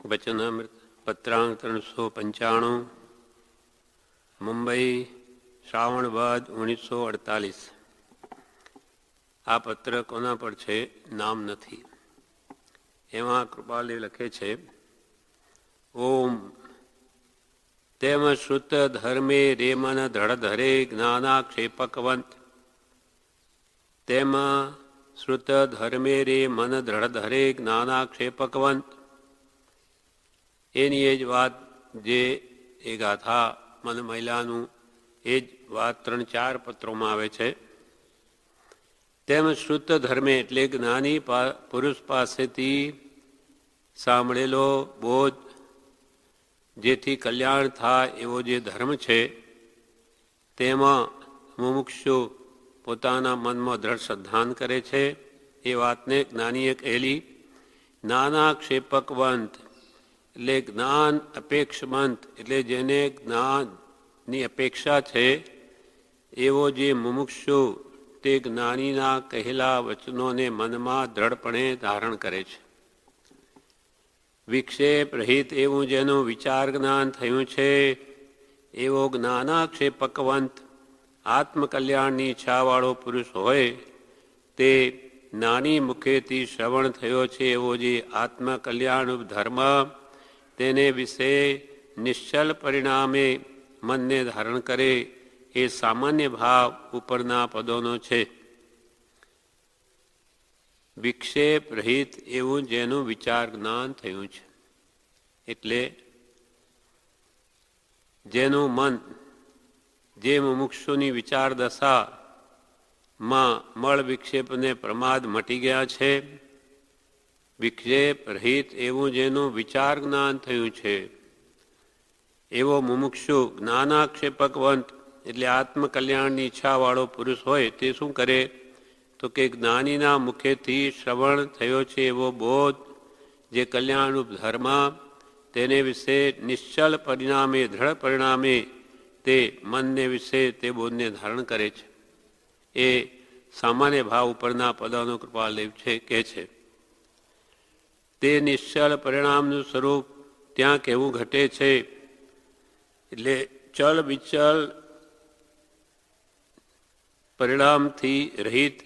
વચનામૃત પત્રાંક 395 મુંબઈ શ્રાવણ વદ 1948. આ પત્ર કોના પર છે? નામ નથી. એમાં કૃપાલી લખે છે, ઓમ તેમ શ્રુત ધર્મે રે મન ધડ ધરે જ્ઞાનાક્ષેપકવંત. તેમાં શ્રુત ધર્મે રે મન ધડ ધરે જ્ઞાનાક્ષેપકવંત. એની એ જ વાત, જે એ ગાથા મન મહિલાનું એ જ વાત 3-4 પત્રોમાં આવે છે. તેમ શ્રુત ધર્મે એટલે જ્ઞાની પુરુષ પાસેથી સાંભળેલો બોધ, જેથી કલ્યાણ થાય એવો જે ધર્મ છે, તેમાં મુમુક્ષુ પોતાના મનમાં દ્રઢ શ્રદ્ધાન કરે છે. એ વાતને જ્ઞાનીએ કહેલી. જ્ઞાનાક્ષેપકવંત એટલે જ્ઞાન અપેક્ષમંત, એટલે જેને જ્ઞાનની અપેક્ષા છે એવો જે મુમુક્ષુ તે જ્ઞાનીના કહેલા વચનોને મનમાં દ્રઢપણે ધારણ કરે છે. વિક્ષેપ રહિત એવું જેનું વિચાર જ્ઞાન થયું છે, એવો જ્ઞાનાક્ષેપકવંત આત્મકલ્યાણની ઈચ્છાવાળો પુરુષ હોય, તે જ્ઞાની મુખેથી શ્રવણ થયો છે એવો જે આત્મકલ્યાણ ધર્મ, તેને વિશે નિશ્ચલ પરિણામે મનને ધારણ કરે, એ સામાન્ય ભાવ ઉપરના પદોનો છે. વિક્ષેપ રહિત એવું જેનું વિચાર જ્ઞાન થયું છે, એટલે જેનું મન, જે મુમુક્ષુની વિચાર દશામાં મળ વિક્ષેપને પ્રમાદ મટી ગયા છે. વિક્ષેપ રહિત એવું જેનું વિચાર જ્ઞાન થયું છે, એવો મુમુક્ષુ જ્ઞાનાક્ષેપકવંત એટલે આત્મકલ્યાણની ઈચ્છાવાળો પુરુષ હોય, તે શું કરે? તો કે જ્ઞાનીના મુખેથી શ્રવણ થયો છે એવો બોધ, જે કલ્યાણરૂપ ધર્મ, તેને વિશે નિશ્ચલ પરિણામે, દ્રઢ પરિણામે તે મનને વિશે તે બોધને ધારણ કરે છે. એ સામાન્ય ભાવ ઉપરના પદોનો કૃપાલેવ છે, કહે છે. તે નિશ્ચલ પરિણામનું સ્વરૂપ ત્યાં કેવું ઘટે છે? એટલે ચલ વિચલ પરિણામથી રહિત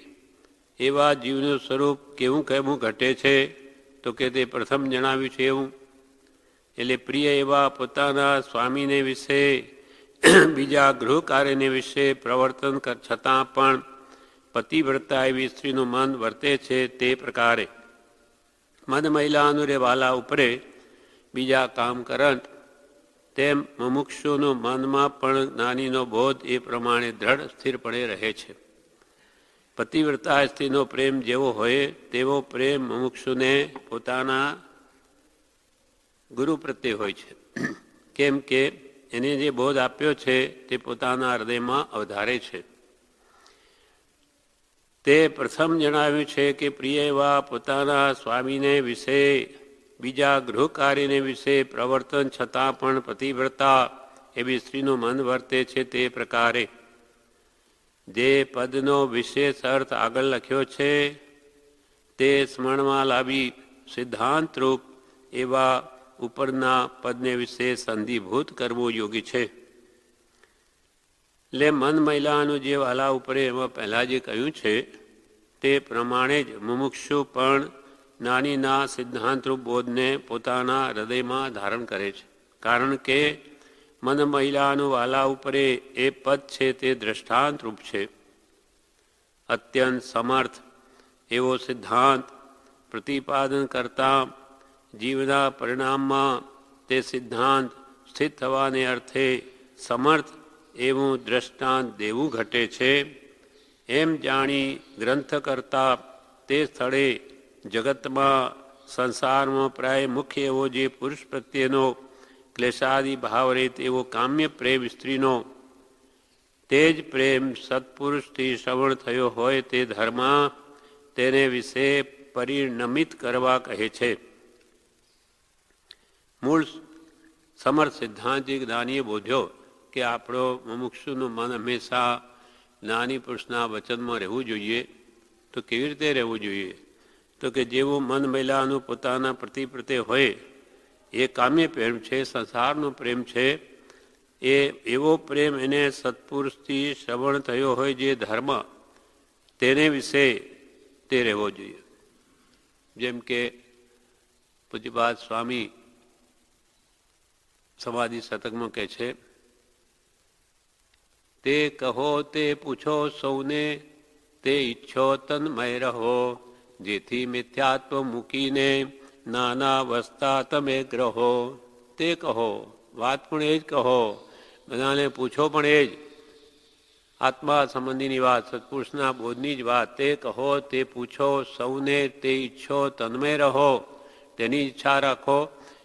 એવા જીવનું સ્વરૂપ કેવું કેવું ઘટે છે? તો કે તે પ્રથમ જણાવ્યું છે એવું. એટલે પ્રિય એવા પોતાના સ્વામીને વિશે, બીજા ગૃહ કાર્યને વિશે પ્રવર્તન છતાં પણ પતિવ્રતા એવી સ્ત્રીનું મન વર્તે છે, તે પ્રકારે મન મહિલાનું રે વાલા ઉપરે બીજા કામ કરંત, તેમ મુમુક્ષુનું મનમાં પણ જ્ઞાનીનો બોધ એ પ્રમાણે દ્રઢ સ્થિરપણે રહે છે. પતિવ્રતા સ્ત્રીનો પ્રેમ જેવો હોય તેવો પ્રેમ મુમુક્ષુને પોતાના ગુરુ પ્રત્યે હોય છે. કેમ કે એને જે બોધ આપ્યો છે તે પોતાના હૃદયમાં અવધારે છે. તે પ્રથમ જણાવ્યું છે કે પ્રિય એવા પોતાના સ્વામીને વિશે, બીજા ગૃહ કાર્યને વિશે પ્રવર્તન છતાં પણ પતિવ્રતા એવી સ્ત્રીનું મન વર્તે છે, તે પ્રકારે જે પદનો વિશેષ અર્થ આગળ લખ્યો છે તે સ્મરણમાં લાવી સિદ્ધાંતરૂપ એવા ઉપરના પદને વિશે સંધિભૂત કરવું યોગી છે. એટલે મન મહિલાનું જે વાલા ઉપરે એમાં પહેલાં જે કહ્યું છે તે પ્રમાણે જ મુમુક્ષુ પણ જ્ઞાનીના સિદ્ધાંતરૂપ બોધને પોતાના હૃદયમાં ધારણ કરે છે. કારણ કે મન મહિલાનું વાલા ઉપરે એ પદ છે તે દ્રષ્ટાંતરૂપ છે. અત્યંત સમર્થ એવો સિદ્ધાંત પ્રતિપાદન કરતા જીવના પરિણામમાં તે સિદ્ધાંત સ્થિત થવાને અર્થે સમર્થ એવું દ્રષ્ટાંત દેવું ઘટે છે. એમ જાણી ગ્રંથ કરતા તે સ્થળે જગતમાં, સંસારમાં પ્રાય મુખ્ય એવો જે પુરુષ પ્રત્યેનો ક્લેશાદિ ભાવ રહે તેવો કામ્ય પ્રેમ સ્ત્રીનો, તે જ પ્રેમ સત્પુરુષથી શ્રવણ થયો હોય તે ધર્મ, તેને વિશે પરિણમિત કરવા કહે છે. મૂળ સમર્થ સિદ્ધાંતિક જ્ઞાનીએ બોધ્યો કે આપણો મુમુક્ષુનું મન હંમેશા જ્ઞાની પુરુષના વચનમાં રહેવું જોઈએ. તો કેવી રીતે રહેવું જોઈએ? તો કે જેવું મન મહિલાનું પોતાના પતિ પ્રત્યે હોય એ કામ્ય પ્રેમ છે, સંસારનો પ્રેમ છે. એ એવો પ્રેમ એને સત્પુરુષથી શ્રવણ થયો હોય જે ધર્મ, તેને વિશે તે રહેવો જોઈએ. જેમ કે પૂજ્યપાદ સ્વામી સમાધિ શતકમાં કહે છે, તે કહો તે પૂછો સૌને, તે ઈચ્છો તન્મય રહો, જેથી મિથ્યાત્વ મૂકીને નાના વસ્તા તમે ગ્રહો. તે કહો, વાત પણ એ જ કહો, બધાને પૂછો પણ એ જ, આત્મા સંબંધીની વાત, સત્પુરુષના બોધની જ વાત. તે કહો તે પૂછો સૌને, તે ઈચ્છો તન્મય રહો, તેની ઈચ્છા રાખો.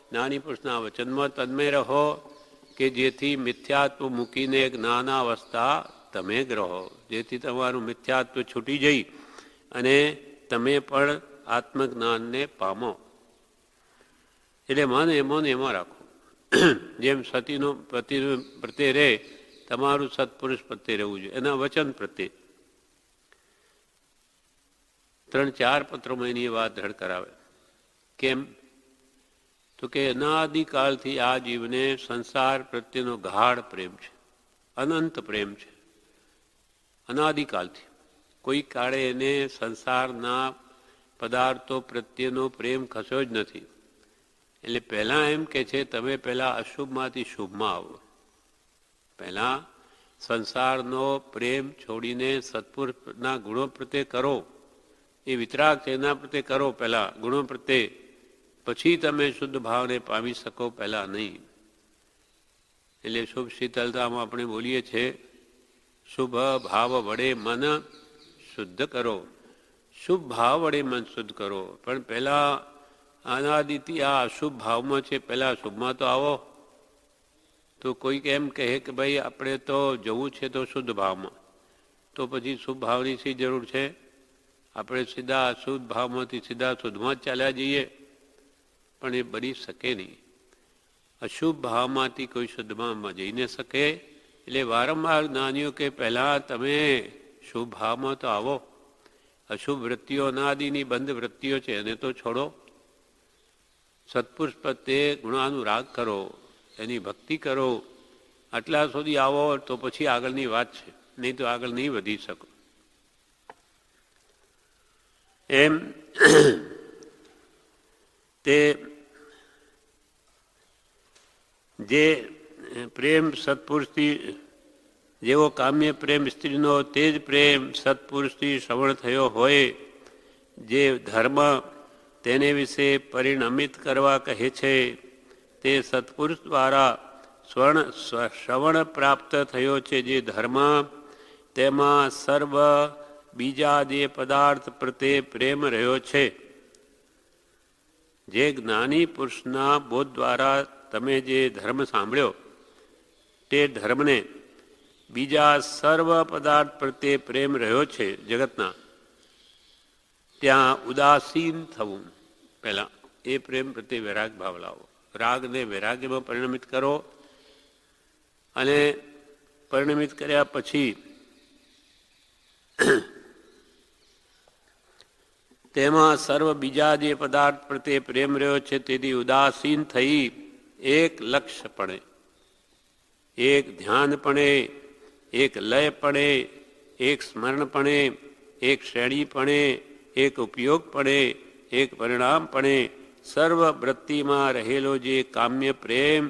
જ્ઞાની પુરુષના વચનમાં તન્મય રહો, કે જેથી મિથ્યાત્વ મૂકીને જ્ઞાના અવસ્થા તમે ગ્રહો, જેથી તમારું મિથ્યાત્વ છૂટી જઈ અને તમે પણ આત્મજ્ઞાનને પામો. એટલે મન એમાં રાખો. જેમ સતીનો પતિ પ્રત્યે રહે, તમારું સત્પુરુષ પ્રત્યે રહેવું જોઈએ, એના વચન પ્રત્યે. 3-4 પત્રોમાં એની વાત ધડ કરાવે. કેમ? તો કે અનાદિકાળથી આ જીવને સંસાર પ્રત્યેનો ગાઢ પ્રેમ છે, અનંત પ્રેમ છે. અનાદિકાળથી કોઈ કાળે એને સંસારના પદાર્થો પ્રત્યેનો પ્રેમ ખસ્યો જ નથી. એટલે પહેલાં એમ કે છે, તમે પહેલાં અશુભમાંથી શુભમાં આવો. પહેલાં સંસારનો પ્રેમ છોડીને સત્પુરુષના ગુણો પ્રત્યે કરો. એ વિતરાગ છે, એના પ્રત્યે કરો પહેલાં ગુણો પ્રત્યે, પછી તમે શુદ્ધ ભાવને પામી શકો, પહેલાં નહીં. એટલે શુભ શીતળતામાં આપણે બોલીએ છીએ, શુભ ભાવ વડે મન શુદ્ધ કરો. શુભ ભાવ વડે મન શુદ્ધ કરો. પણ પહેલાં અનાદિથી આ અશુભ ભાવમાં છે, પહેલાં શુભમાં તો આવો. તો કોઈક એમ કહે કે ભાઈ આપણે તો જવું છે તો શુદ્ધ ભાવમાં, તો પછી શુભ ભાવની શી જરૂર છે? આપણે સીધા અશુદ્ધ ભાવમાંથી સીધા શુદ્ધમાં જ ચાલ્યા જઈએ, પણ એ બની શકે નહીં. અશુભ ભાવમાંથી કોઈ શુદ્ધ ભાવમાં જઈ ન શકે. એટલે વારંવાર જ્ઞાનીઓ કે પહેલાં તમે શુભ ભાવમાં તો આવો. અશુભ વૃત્તિઓ અનાદિની બંધ વૃત્તિઓ છે, એને તો છોડો. સત્પુરુષ પ્રત્યે ગુણાનુરાગ કરો, એની ભક્તિ કરો. આટલા સુધી આવો તો પછી આગળની વાત છે, નહીં તો આગળ નહીં વધી શકો. એમ તે જે પ્રેમ સત્પુરુષથી, જેવો કામ્ય પ્રેમ સ્ત્રીનો, તે જ પ્રેમ સત્પુરુષથી શ્રવણ થયો હોય જે ધર્મ, તેને વિશે પરિણમિત કરવા કહે છે. તે સત્પુરુષ દ્વારા શ્રવણ પ્રાપ્ત થયો છે જે ધર્મ, તેમાં સર્વ બીજા જે પદાર્થ પ્રત્યે પ્રેમ રહ્યો છે. જે જ્ઞાની પુરુષના બોધ દ્વારા તમે જે ધર્મ સાંભળ્યો, તે ધર્મને બીજા સર્વ પદાર્થ પ્રત્યે પ્રેમ રહ્યો છે જગતના, ત્યાં ઉદાસીન થવું. પહેલાં એ પ્રેમ પ્રત્યે વૈરાગ ભાવ લાવો. રાગને વૈરાગ્યમાં પરિણમિત કરો, અને પરિણમિત કર્યા પછી તેમાં સર્વ બીજા જે પદાર્થ પ્રત્યે પ્રેમ રહ્યો છે તેથી ઉદાસીન થઈ એક લક્ષ્યપણે, એક ધ્યાનપણે, એક લયપણે, એક સ્મરણપણે, એક શ્રેણીપણે, એક ઉપયોગપણે, એક પરિણામપણે સર્વ વૃત્તિમાં રહેલો જે કામ્ય પ્રેમ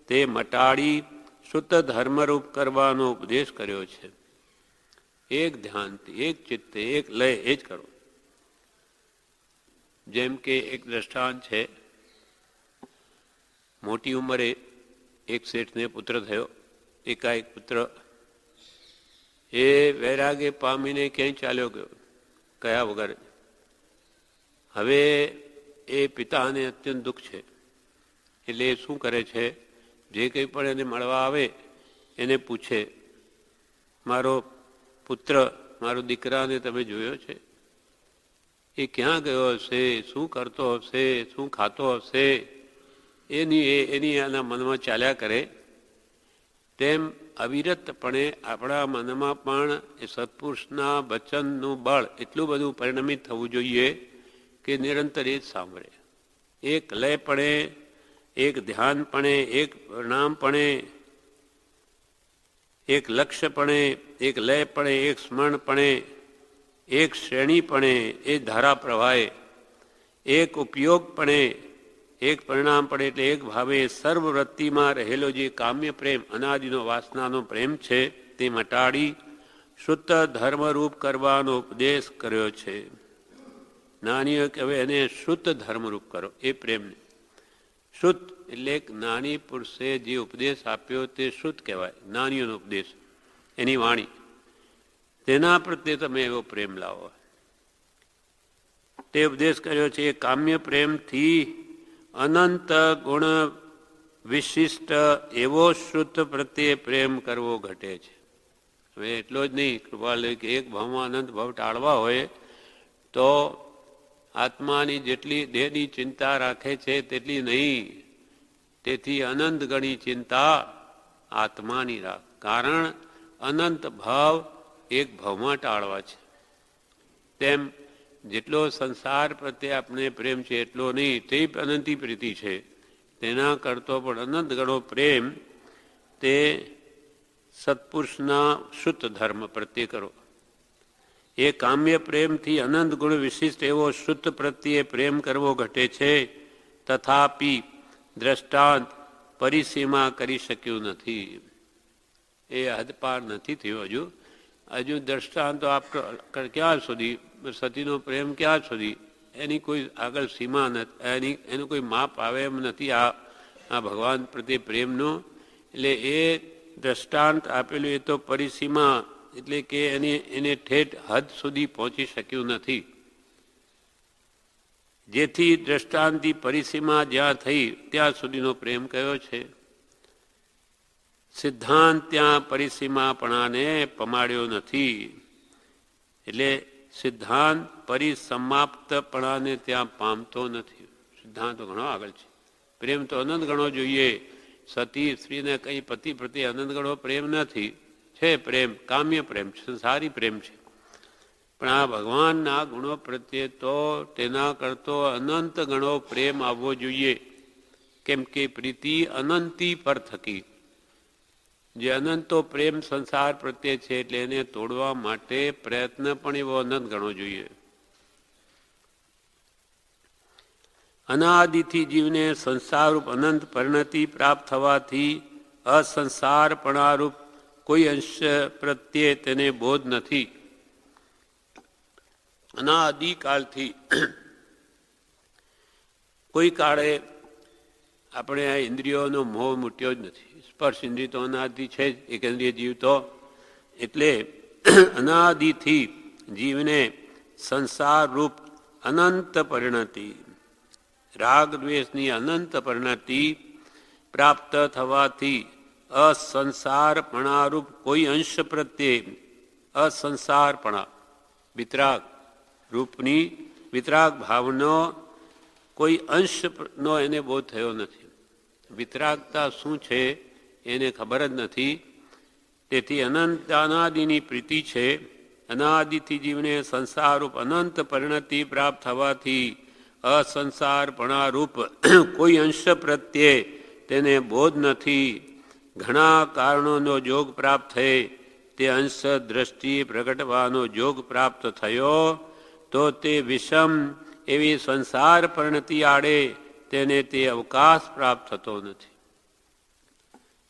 તે મટાડી શુદ્ધ ધર્મરૂપ કરવાનો ઉપદેશ કર્યો છે. એક ધ્યાનથી, એક ચિત્તે, એક લય, એ જ કરો. જેમ કે એક દ્રષ્ટાંત છે, મોટી ઉંમરે એક શેઠને પુત્ર થયો. એકાએક પુત્ર એ વૈરાગ્ય પામીને ક્યાંય ચાલ્યો ગયો, કયા વગર. હવે એ પિતાને અત્યંત દુઃખ છે. એટલે એ શું કરે છે, જે કંઈ પણ એને મળવા આવે એને પૂછે, મારો પુત્ર, મારો દીકરાને તમે જોયો છે? એ ક્યાં ગયો હશે, શું કરતો હશે, શું ખાતો હશે, એની આના મનમાં ચાલ્યા કરે. તેમ અવિરતપણે આપણા મનમાં પણ એ સત્પુરુષના વચનનું બળ એટલું બધું પરિણમિત થવું જોઈએ કે નિરંતર એ જ સાંભળે. એક લયપણે એક ધ્યાનપણે, એક પ્રણામપણે, એક લક્ષ્યપણે, એક લયપણે, એક સ્મરણપણે, એક શ્રેણીપણે, એક ધારા પ્રવાહે, એક ઉપયોગપણે, એક પરિણામપણે એટલે એક ભાવે સર્વવૃત્તિમાં રહેલો જે કામ્ય પ્રેમ અનાદિનો વાસનાનો પ્રેમ છે તે મટાડી શુદ્ધ ધર્મરૂપ કરવાનો ઉપદેશ કર્યો છે. જ્ઞાનીઓ કહેવાય એને શુદ્ધ ધર્મરૂપ કરો એ પ્રેમને. શુદ્ધ એટલે એક જ્ઞાની પુરુષે જે ઉપદેશ આપ્યો તે શુદ્ધ કહેવાય. જ્ઞાનીઓનો ઉપદેશ, એની વાણી, તેના પ્રત્યે તમે એવો પ્રેમ લાવો. તે ઉપદેશ કર્યો છે. એ કામ્ય પ્રેમથી અનંત ગુણ વિશિષ્ટ એવો શુદ્ધ પ્રત્યે પ્રેમ કરવો ઘટે છે. હવે એટલો જ નહીં, કૃપાલય કે એક ભાવમાં અનંત ભાવ ટાળવા હોય તો આત્માની જેટલી દેહની ચિંતા રાખે છે તેટલી નહીં, તેથી અનંત ગણી ચિંતા આત્માની રાખ. કારણ અનંત ભાવ એક ભાવમાં ટાળવા છે. તેમ જેટલો સંસાર પ્રત્યે આપણે પ્રેમ છે એટલો નહીં, તે અનંતી પ્રીતિ છે. તેના કરતો પણ અનંત ગણો પ્રેમ તે સત્પુરુષના શુદ્ધ ધર્મ પ્રત્યે કરો. એ કામ્ય પ્રેમથી અનંત ગુણ વિશિષ્ટ એવો શુદ્ધ પ્રત્યે પ્રેમ કરવો ઘટે છે. તથાપી દ્રષ્ટાંત પરિસીમા કરી શક્યું નથી. એ હદપાર નથી થયો હજુ દ્રષ્ટાંતો આપ ક્યાં સુધી, સતીનો પ્રેમ ક્યાં સુધી, એની કોઈ આગળ સીમા નથી, એનું કોઈ માપ આવે એમ નથી આ ભગવાન પ્રત્યે પ્રેમનું. એટલે એ દ્રષ્ટાંત આપેલું એ તો પરિસીમા એટલે કે એને ઠેઠ હદ સુધી પહોંચી શક્યું નથી. જેથી દ્રષ્ટાંતની પરિસીમા જ્યાં થઈ ત્યાં સુધીનો પ્રેમ કયો છે. સિદ્ધાંત ત્યાં પરિસીમાપણાને પમાડ્યો નથી. એટલે સિદ્ધાંત પરિસમાપ્તપણાને ત્યાં પામતો નથી. સિદ્ધાંત ઘણો આગળ છે. પ્રેમ તો અનંત ગણો જોઈએ. સતી સ્ત્રીને કંઈ પતિ પ્રત્યે અનંત ગણો પ્રેમ નથી. છે પ્રેમ, કામ્ય પ્રેમ, સંસારી પ્રેમ છે. પણ આ ભગવાનના ગુણો પ્રત્યે તો તેના કરતો અનંત ગણો પ્રેમ આવવો જોઈએ. કેમ કે પ્રીતિ અનંતી પર થકી. જે અનંતો પ્રેમ સંસાર પ્રત્યે છે એટલે એને તોડવા માટે પ્રયત્ન પણ એવો અનંત ગણવો જોઈએ. અનાદિથી જીવને સંસારરૂપ અનંત પરિણતિ પ્રાપ્ત થવાથી અસંસારપણારૂપ કોઈ અંશ પ્રત્યે તેને બોધ નથી. અનાદિકાળથી કોઈ કાળે આપણે આ ઇન્દ્રિયોનો મોહ મૂટ્યો જ નથી. સ્પર્શ ઇન્દ્રિય તો અનાદિ છે જ, એકેન્દ્રિય જીવ તો. એટલે અનાદિથી જીવને સંસાર રૂપ અનંત પરિણતિ, રાગ દ્વેષની અનંત પરિણતિ પ્રાપ્ત થવાથી અસંસારપણારૂપ કોઈ અંશ પ્રત્યે અસંસારપણા વિતરાગ રૂપની વિતરાગ ભાવનો કોઈ અંશનો એને બોધ થયો નથી. વિતરાગતા શું છે એને ખબર જ નથી. તેથી અનંત અનાદિની પ્રીતિ છે. અનાદિથી જીવને સંસારરૂપ અનંત પરિણતિ પ્રાપ્ત થવાથી અસંસારપણારૂપ કોઈ અંશ પ્રત્યે તેને બોધ નથી. ઘણા કારણોનો યોગ પ્રાપ્ત થયે તે અંશ દ્રષ્ટિ પ્રગટવાનો યોગ પ્રાપ્ત થયો તો તે વિષમ એવી સંસાર પરિણતિ આડે તેને તે અવકાશ પ્રાપ્ત થતો નથી.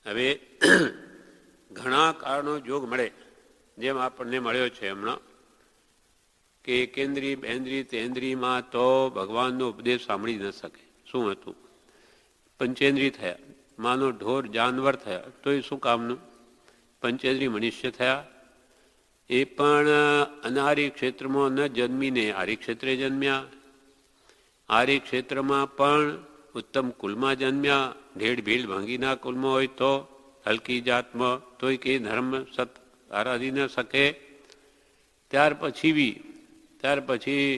હવે ઘણા કારણો યોગ મળે, જેમ આપણને મળ્યો છે હમણાં કે એકેન્દ્રિય બેન્દ્રિય તેન્દ્રિયમાં તો ભગવાનનો ઉપદેશ સાંભળી ન શકે. શું હતું? પંચેન્દ્રિય થયા, માનો ઢોર જાનવર થયા તો એ શું કામનું? પંચેન્દ્રિય મનુષ્ય થયા એ પણ અનારી ક્ષેત્રમાં ન જન્મીને આરી ક્ષેત્રે જન્મ્યા. આરી ક્ષેત્રમાં પણ ઉત્તમ કુલમાં જન્મ્યા. ઢેડ ભીડ ભાંગીના કુલમાં હોય તો હલકી જાતમાં તોય કે ધર્મ સત આરાધી ન શકે. ત્યાર પછી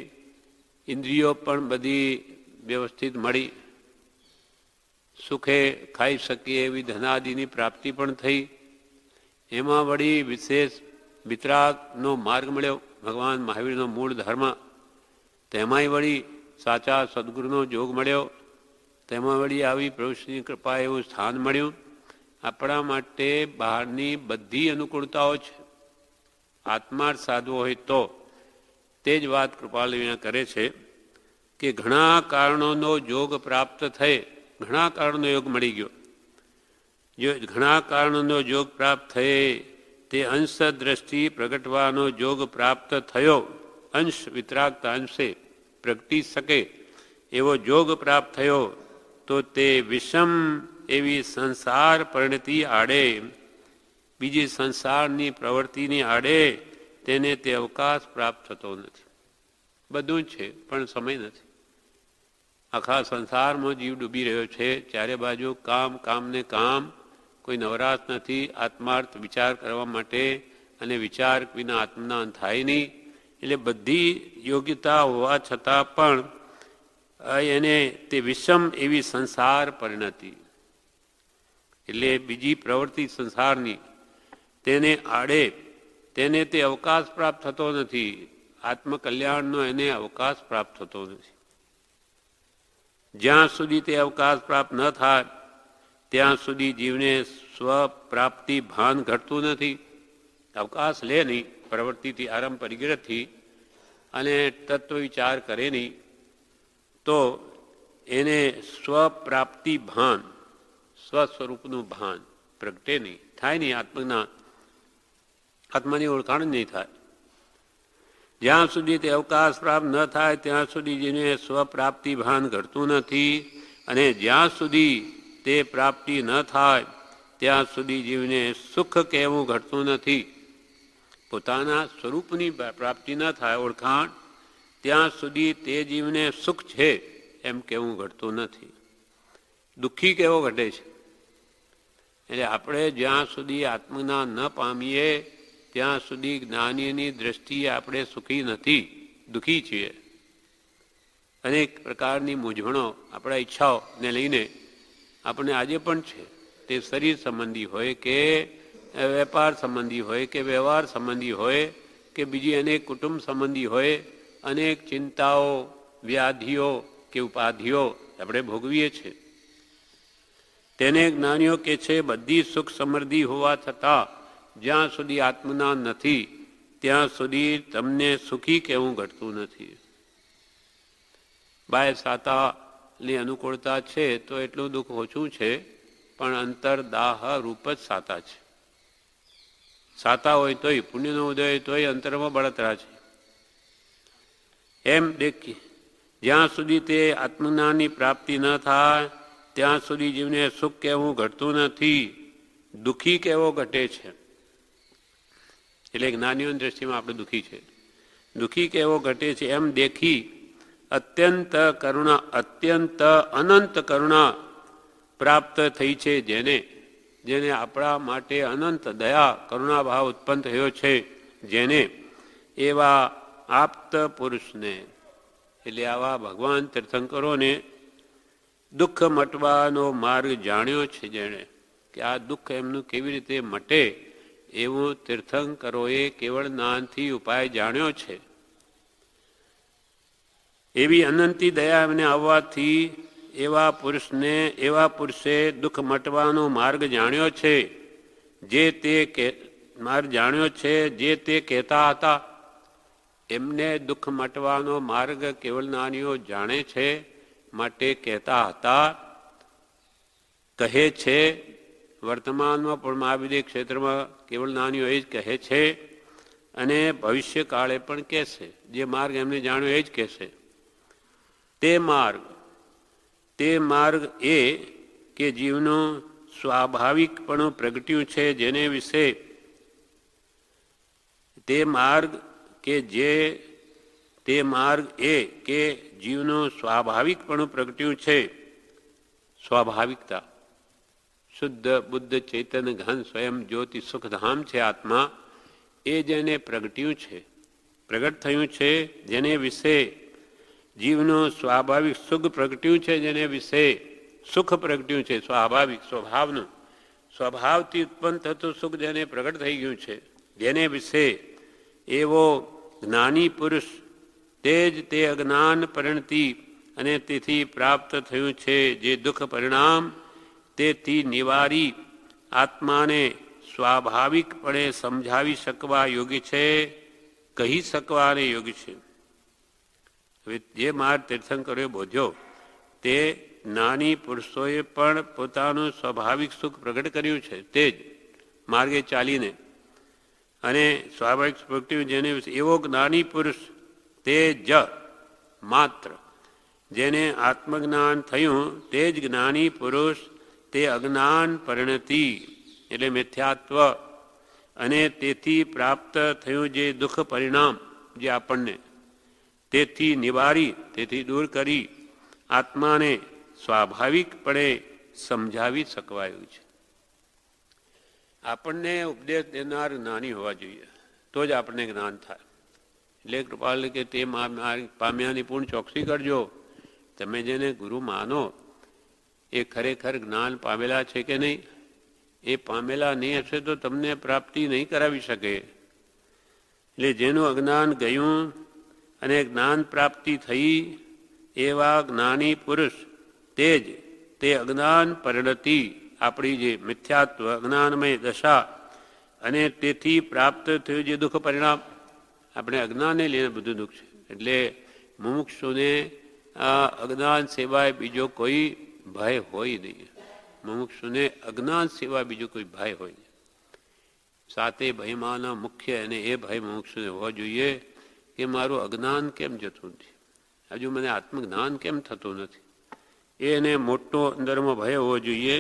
ઇન્દ્રિયો પણ બધી વ્યવસ્થિત મળી, સુખે ખાઈ શકીએ એવી ધનાદિની પ્રાપ્તિ પણ થઈ. એમાં વળી વિશેષ વિતરાગનો માર્ગ મળ્યો, ભગવાન મહાવીરનો મૂળ ધર્મ. તેમાંય વળી સાચા સદગુરુનો યોગ મળ્યો. તેમાં વળી આવી પ્રભુની કૃપા એવું સ્થાન મળ્યું. આપણા માટે બહારની બધી અનુકૂળતાઓ છે. આત્માર્થ સાધવો હોય તો તે જ વાત કૃપાલ વિના કરે છે કે ઘણા કારણોનો યોગ પ્રાપ્ત થઈ, ઘણા કારણોનો યોગ મળી ગયો. જો ઘણા કારણોનો યોગ પ્રાપ્ત થયે તે અંશ દ્રષ્ટિ પ્રગટવાનો યોગ પ્રાપ્ત થયો, અંશ વિતરાગતા અંશે પ્રગટી શકે એવો યોગ પ્રાપ્ત થયો, તો તે વિષમ એવી સંસાર પરિણતિ આડે, બીજી સંસારની પ્રવૃત્તિની આડે તેને તે અવકાશ પ્રાપ્ત થતો નથી. બધું જ છે પણ સમય નથી. આખા સંસારમાં જીવ ડૂબી રહ્યો છે, ચારે બાજુ કામ, કામને કામ, કોઈ નવરાશ નથી આત્માર્થ વિચાર કરવા માટે, અને વિચાર વિના આત્મજ્ઞાન થાય નહીં. એટલે બધી યોગ્યતા હોવા છતાં પણ એને તે વિષમ એવી સંસાર પરિણતિ, એટલે બીજી પ્રવૃત્તિ સંસારની તેને આડે તેને તે અવકાશ પ્રાપ્ત થતો નથી. આત્મકલ્યાણનો એને અવકાશ પ્રાપ્ત થતો નથી. જ્યાં સુધી તે અવકાશ પ્રાપ્ત ન થાય ત્યાં સુધી જીવને સ્વપ્રાપ્તિ ભાન ઘટતું નથી. અવકાશ લે નહીં પ્રવૃત્તિથી, આરંભ પરિગ્રહથી, અને તત્વ વિચાર કરે નહીં, તો એને સ્વપ્રાપ્તિ ભાન, સ્વસ્વરૂપનું ભાન પ્રગટે નહીં, થાય નહીં. આત્મજ્ઞાન, આત્માની ઓળખાણ જ નહીં થાય. જ્યાં સુધી તે અવકાશ પ્રાપ્ત ન થાય ત્યાં સુધી જેને સ્વપ્રાપ્તિ ભાન ઘટતું નથી, અને જ્યાં સુધી તે પ્રાપ્તિ ન થાય ત્યાં સુધી જીવને સુખ કહેવું ઘટતું નથી. પોતાના સ્વરૂપની પ્રાપ્તિ ન થાય ઓળખાણ, ત્યાં સુધી તે જીવને સુખ છે એમ કહેવું ઘટતું નથી. દુઃખી કેવો ઘટે છે. એટલે આપણે જ્યાં સુધી આત્મજ્ઞાન ન પામીએ ત્યાં સુધી જ્ઞાનીની દ્રષ્ટિએ આપણે સુખી નથી, દુઃખી છીએ. અનેક પ્રકારની મૂંઝવણો આપણા ઈચ્છાઓને લઈને આપણે આજે પણ છે. તે શરીર સંબંધી હોય કે વેપાર સંબંધી હોય કે વ્યવહાર સંબંધી હોય કે બીજી અનેક કુટુંબ સંબંધી હોય, અનેક ચિંતાઓ, વ્યાધિઓ કે ઉપાધિઓ આપણે ભોગવીએ છીએ. તેને જ્ઞાનીઓ કે છે બધી સુખ સમૃદ્ધિ હોવા છતાં જ્યાં સુધી આત્મજ્ઞાન નથી ત્યાં સુધી તમને સુખી કહેવું ઘટતું નથી. બાહ્ય સાતાની અનુકૂળતા છે તો એટલું દુઃખ ઓછું છે, પણ અંતર દાહ રૂપ જ સાતા છે. સાતા હોય તોય, પુણ્યનો ઉદય હોય તોય અંતરમાં બળતરા છે. એમ દેખી જ્યાં સુધી તે આત્મજ્ઞાનની પ્રાપ્તિ ન થાય ત્યાં સુધી જીવને સુખ કહેવું ઘટતું નથી, દુઃખી કહેવો ઘટે છે. એટલે જ્ઞાનીઓની દ્રષ્ટિમાં આપણે દુઃખી છે, દુઃખી કહેવો ઘટે છે. એમ દેખી અત્યંત કરુણા, અત્યંત અનંત કરુણા પ્રાપ્ત થઈ છે જેને, જેને આપણા માટે અનંત દયા કરુણા ભાવ ઉત્પન્ન થયો છે જેને, એવા આપ્ત પુરુષને, એટલે આવા ભગવાન તીર્થંકરોને દુઃખ મટવાનો માર્ગ જાણ્યો છે જેણે, કે આ દુઃખ એમનું કેવી રીતે મટે એવું તીર્થંકરોએ કેવળ જ્ઞાનથી ઉપાય જાણ્યો છે. એવી અનંતી દયા એમને આવવાથી એવા પુરુષે દુઃખ મટવાનો માર્ગ જાણ્યો છે, જે તે માર્ગ જાણ્યો છે જે તે કહેતા હતા. એમને દુઃખ મટવાનો માર્ગ કેવળ જ્ઞાનીઓ જાણે છે માટે કહેતા હતા, કહે છે. વર્તમાનમાં પણ મહાવિદ્ય ક્ષેત્રમાં કેવળ જ્ઞાનીઓ એ જ કહે છે, અને ભવિષ્ય કાળે પણ કહેશે. જે માર્ગ એમને જાણ્યો એ જ કહેશે. તે માર્ગ એ કે જીવનું સ્વાભાવિકપણું પ્રગટ્યું છે જેને વિશે, તે માર્ગ એ કે જીવનું સ્વાભાવિકપણું પ્રગટ્યું છે. સ્વાભાવિકતા, શુદ્ધ બુદ્ધ ચૈતન્ય ઘન સ્વયં જ્યોતિ સુખધામ છે આત્મા, એ જેને પ્રગટ્યું છે, પ્રગટ થયું છે, જેને વિશે જીવનું સ્વાભાવિક સુખ પ્રગટ્યું છે, જેને વિશે સુખ પ્રગટ્યું છે, સ્વાભાવિક સ્વભાવનું, સ્વભાવથી ઉત્પન્ન થતું સુખ જેને પ્રગટ થઈ ગયું છે, જેને વિશે એવો જ્ઞાની પુરુષ તે જ તે અજ્ઞાન પરિણતિ અને તેથી પ્રાપ્ત થયું છે જે દુઃખ પરિણામ, તેથી નિવારી આત્માને સ્વાભાવિકપણે સમજાવી શકવા યોગ્ય છે, કહી શકવાને યોગ્ય છે. હવે જે માર્ગ તીર્થંકરોએ બોધ્યો તે જ્ઞાની પુરુષોએ પણ પોતાનું સ્વાભાવિક સુખ પ્રગટ કર્યું છે. તે જ માર્ગે ચાલીને અને સ્વાભાવિક પ્રગટ્યું જેને એવો જ્ઞાની પુરુષ તે જ માત્ર જેને આત્મજ્ઞાન થયું તે જ જ્ઞાની પુરુષ તે અજ્ઞાન પરિણતિ એટલે મિથ્યાત્વ અને તેથી પ્રાપ્ત થયું જે દુઃખ પરિણામ જે આપણને તેથી નિવારી તેથી દૂર કરી આત્માને સ્વાભાવિકપણે સમજાવી શકવાયું છે. આપણને ઉપદેશ દેનાર જ્ઞાની હોવા જોઈએ તો જ આપણને જ્ઞાન થાય. એટલે કૃપાલ કે તે પામ્યાની પૂર્ણ ચોકસી કરજો. તમે જેને ગુરુ માનો એ ખરેખર જ્ઞાન પામેલા છે કે નહીં? એ પામેલા નહીં હશે તો તમને પ્રાપ્તિ નહીં કરાવી શકે. એટલે જેનું અજ્ઞાન ગયું અને જ્ઞાન પ્રાપ્તિ થઈ એવા જ્ઞાની પુરુષ તે જ તે અજ્ઞાન પરિણતિ આપણી જે મિથ્યાત્વ અજ્ઞાનમય દશા અને તેથી પ્રાપ્ત થયું જે દુઃખ પરિણામ આપણે અજ્ઞાનને લઈને બધું દુઃખ છે. એટલે મુમુક્ષુને અજ્ઞાન સિવાય બીજો કોઈ ભય હોય નહીં. મુમુક્ષુને અજ્ઞાન સિવાય બીજો કોઈ ભય હોય નહીં. સાતે ભયમાંના મુખ્ય અને એ ભય મુમુક્ષુને હોવો જોઈએ કે મારું અજ્ઞાન કેમ જતું નથી, હજુ મને આત્મજ્ઞાન કેમ થતું નથી. એને મોટો અંદરમાં ભય હોવો જોઈએ.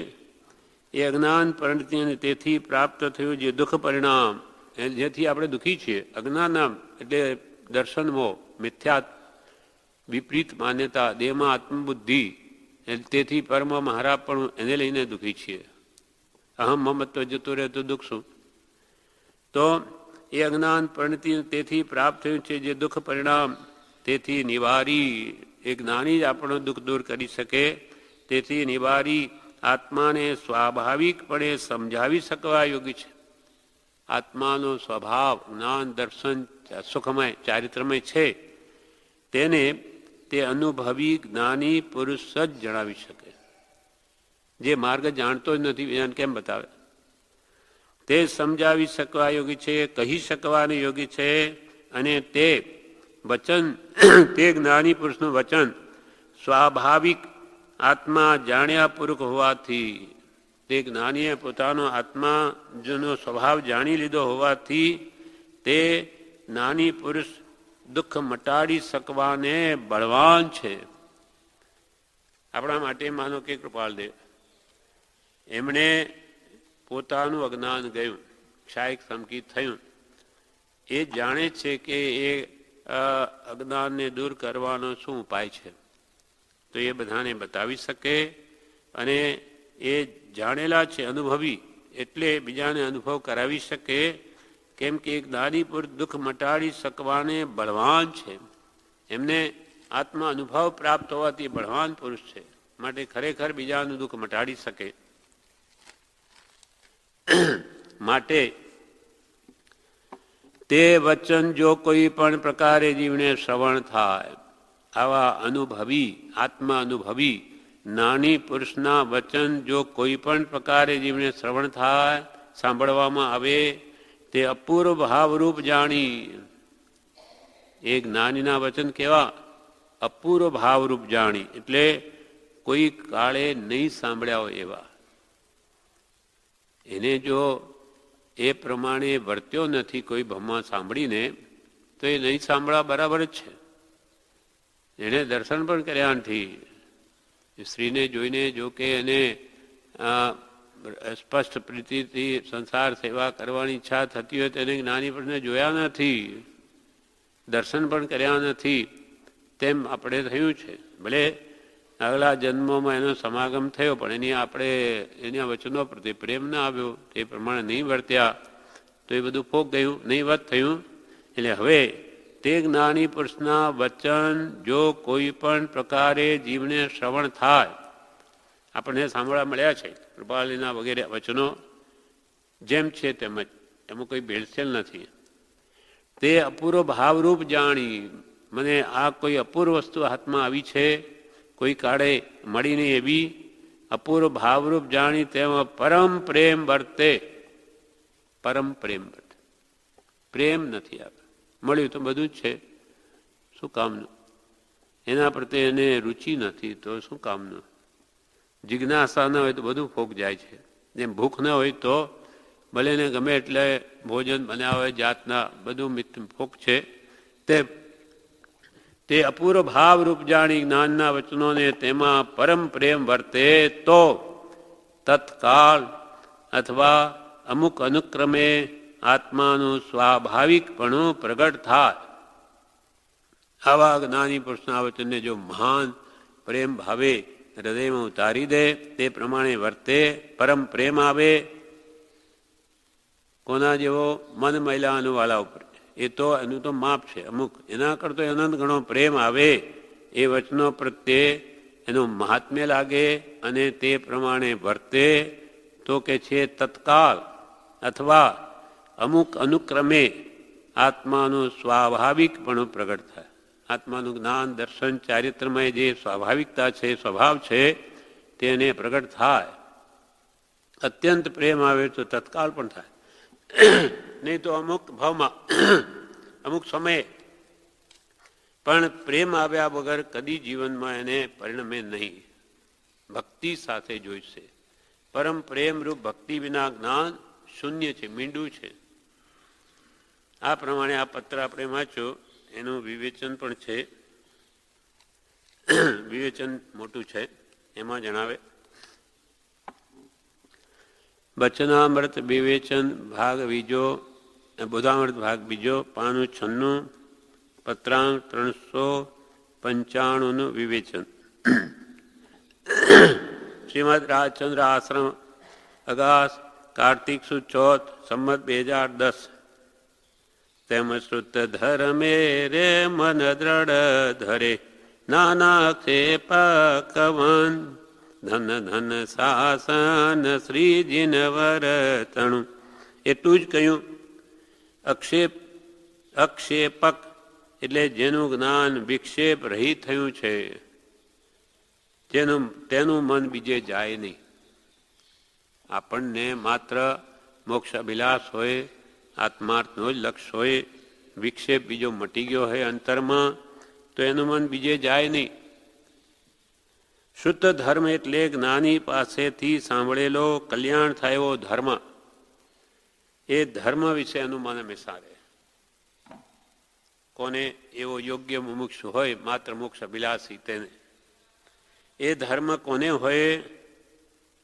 એ અજ્ઞાન પરિણતિ અને તેથી પ્રાપ્ત થયું જે દુઃખ પરિણામ જેથી આપણે દુઃખી છીએ. અજ્ઞાન એટલે દર્શનમો મિથ્યા વિપરીત માન્યતા દેહમાં આત્મબુદ્ધિ તેથી પરમ મહારાજ પણ એને લઈને દુઃખી છીએ. અહમ મમત્વ જતું રહે તો દુઃખ શું? તો એ અજ્ઞાન પરિણતિ તેથી પ્રાપ્ત થયું છે જે દુઃખ પરિણામ તેથી નિવારી એ જ્ઞાની જ આપણો દુઃખ દૂર કરી શકે. તેથી નિવારી આત્માને સ્વાભાવિકપણે સમજાવી શકવા યોગ્ય છે. આત્માનો સ્વભાવ જ્ઞાન દર્શન સુખમય ચારિત્રમય છે તેને તે અનુભવી જ્ઞાની પુરુષ જ જણાવી શકે. જે માર્ગ જાણતો જ નથી એને કેમ બતાવે? તે સમજાવી શકવા યોગ્ય છે, કહી શકવાને યોગ્ય છે. અને તે વચન તે જ્ઞાની પુરુષનું વચન સ્વાભાવિક આત્મા જાણ્યા પૂર્વક હોવાથી તે જ્ઞાનીએ પોતાનો આત્મા જેનો સ્વભાવ જાણી લીધો હોવાથી તે જ્ઞાની પુરુષ દુઃખ મટાડી શકવાને બળવાન છે. આપણા માટે માનો કે કૃપાલદેવ એમણે પોતાનું અજ્ઞાન ગયું, ક્ષાયક સંકિત થયું. એ જાણે છે કે એ અજ્ઞાનને દૂર કરવાનો શું ઉપાય છે તો એ બધાને બતાવી શકે. અને એ જાણેલા છે અનુભવી એટલે બીજાને અનુભવ કરાવી શકે. કેમ કે એક જ્ઞાની પુરુષ દુઃખ મટાડી શકવાને બળવાન છે. એમને આત્મા અનુભવ પ્રાપ્ત હોવાથી બળવાન પુરુષ છે. માટે ખરેખર બીજાનું દુઃખ મટાડી શકે. માટે તે વચન જો કોઈ પણ પ્રકારે જીવને શ્રવણ થાય, આવા અનુભવી આત્મા અનુભવી જ્ઞાની પુરુષના વચન જો કોઈ પણ પ્રકારે જીવને શ્રવણ થાય, સાંભળવામાં આવે, તે અપૂર્વ ભાવરૂપ જાણી. એ જ્ઞાનીના વચન કેવા? અપૂર્વ ભાવરૂપ જાણી એટલે કોઈ કાળે નહીં સાંભળ્યા હોય એવા. એને જો એ પ્રમાણે વર્ત્યો નથી કોઈ ભમા સાંભળીને તો એ નહીં સાંભળવા બરાબર જ છે. એને દર્શન પણ કર્યા નથી. સ્ત્રીને જોઈને જો કે એને સ્પષ્ટ પ્રીતિથી સંસાર સેવા કરવાની ઈચ્છા થતી હોય તેને જ્ઞાની પુરુષને જોયા નથી, દર્શન પણ કર્યા નથી. તેમ આપણે થયું છે. ભલે આગલા જન્મોમાં એનો સમાગમ થયો પણ એના વચનો પ્રત્યે પ્રેમ ના આવ્યો, તે પ્રમાણે નહીં વર્ત્યા તો એ બધું ફોક ગયું, નહીં વત થયું. એટલે હવે તે જ્ઞાની પુરુષના વચન જો કોઈ પણ પ્રકારે જીવને શ્રવણ થાય, આપણને સાંભળવા મળ્યા છે કૃપાલીના વગેરે વચનો જેમ છે તેમ જ, એમાં કોઈ ભેળસેળ નથી. તે અપૂર્વ ભાવરૂપ જાણી મને આ કોઈ અપૂર્વ વસ્તુ હાથમાં આવી છે કોઈ કાળે મળીને એવી અપૂર્વ ભાવરૂપ જાણી તેમાં પરમ પ્રેમ વર્તે. પરમ પ્રેમ વર્તે, પ્રેમ નથી આવે. મળ્યું તો બધું જ છે, શું કામનું? એના પ્રત્યે એને રુચિ નથી તો શું કામનું? જિજ્ઞાસા ન હોય તો બધું ફોક જાય છે. એમ ભૂખ ન હોય તો ભલે ને ગમે એટલે ભોજન બનાવે જાતના, બધું ફોક છે. તે અપૂર્વ ભાવ રૂપ જાણી જ્ઞાનના વચનોને તેમાં પરમ પ્રેમ વર્તે તો તત્કાળ અથવા અમુક અનુક્રમે આત્માનું સ્વાભાવિકપણું પ્રગટ થાય. આવા જ્ઞાની પુરુષના વચનને જો મહાન પ્રેમ ભાવે હૃદયમાં ઉતારી દે, તે પ્રમાણે વર્તે, પરમ પ્રેમ આવે. કોના જેવો? મન મહિલાનું વાલા ઉપર. એ તો એનું તો માપ છે અમુક, એના કરતો અનંત ઘણો પ્રેમ આવે. એ વચનો પ્રત્યે એનું મહાત્મ્ય લાગે અને તે પ્રમાણે વર્તે તો કે છે તત્કાલ અથવા અમુક અનુક્રમે આત્માનું સ્વાભાવિકપણું પ્રગટ થાય. આત્માનું જ્ઞાન, દર્શન, ચારિત્રમય જે સ્વાભાવિકતા છે, સ્વભાવ છે, તેને પ્રગટ થાય. અત્યંત પ્રેમ આવે તો તત્કાલ પણ થાય, નહીં તો અમુક ભાવમાં અમુક સમયે. પણ પ્રેમ આવ્યા વગર કદી જીવનમાં એને પરિણમે નહીં. ભક્તિ સાથે જોઈશે. પરમ પ્રેમરૂપ ભક્તિ વિના જ્ઞાન શૂન્ય છે, મીંડું છે. આ પ્રમાણે આ પત્ર આપણે વાંચ્યો, એનું વિવેચન પણ છે. વિવેચન મોટું છે. એમાં જણાવે વચનામૃત વિવેચન ભાગ બીજો, બોધામૃત ભાગ બીજો, પાનું 96, પત્રાંક 395 નું વિવેચન. શ્રીમદ રાજચંદ્ર આશ્રમ, અગાસ, કાર્તિક સુદ ચોથ, સંમત 2010. તેમ શ્રુત ધર્મે રે મન દ્રઢ ધરે, નાના ક્ષેપ કવન, ધન ધન શાસન શ્રીજીન વર્તણું. એટલું જ કહ્યું. અક્ષેપક એટલે જેનું જ્ઞાન વિક્ષેપ રહિત થયું છે, તેનું મન બીજે જાય નહીં. આપણને માત્ર મોક્ષ અભિલાષ હોય, આત્માર્થનો જ લક્ષ્ય હોય, વિક્ષેપ બીજો મટી ગયો હોય અંતરમાં, તો એનું મન બીજે જાય નહીં. શુદ્ધ ધર્મ એટલે જ્ઞાની પાસેથી સાંભળેલો કલ્યાણ થાય એવો ધર્મ. એ ધર્મ વિશે એનું મન હંમેશા રહે. કોને એવો યોગ્ય મુમુક્ષુ હોય, માત્ર મોક્ષ અભિલાષી, તેને એ ધર્મ કોને હોય?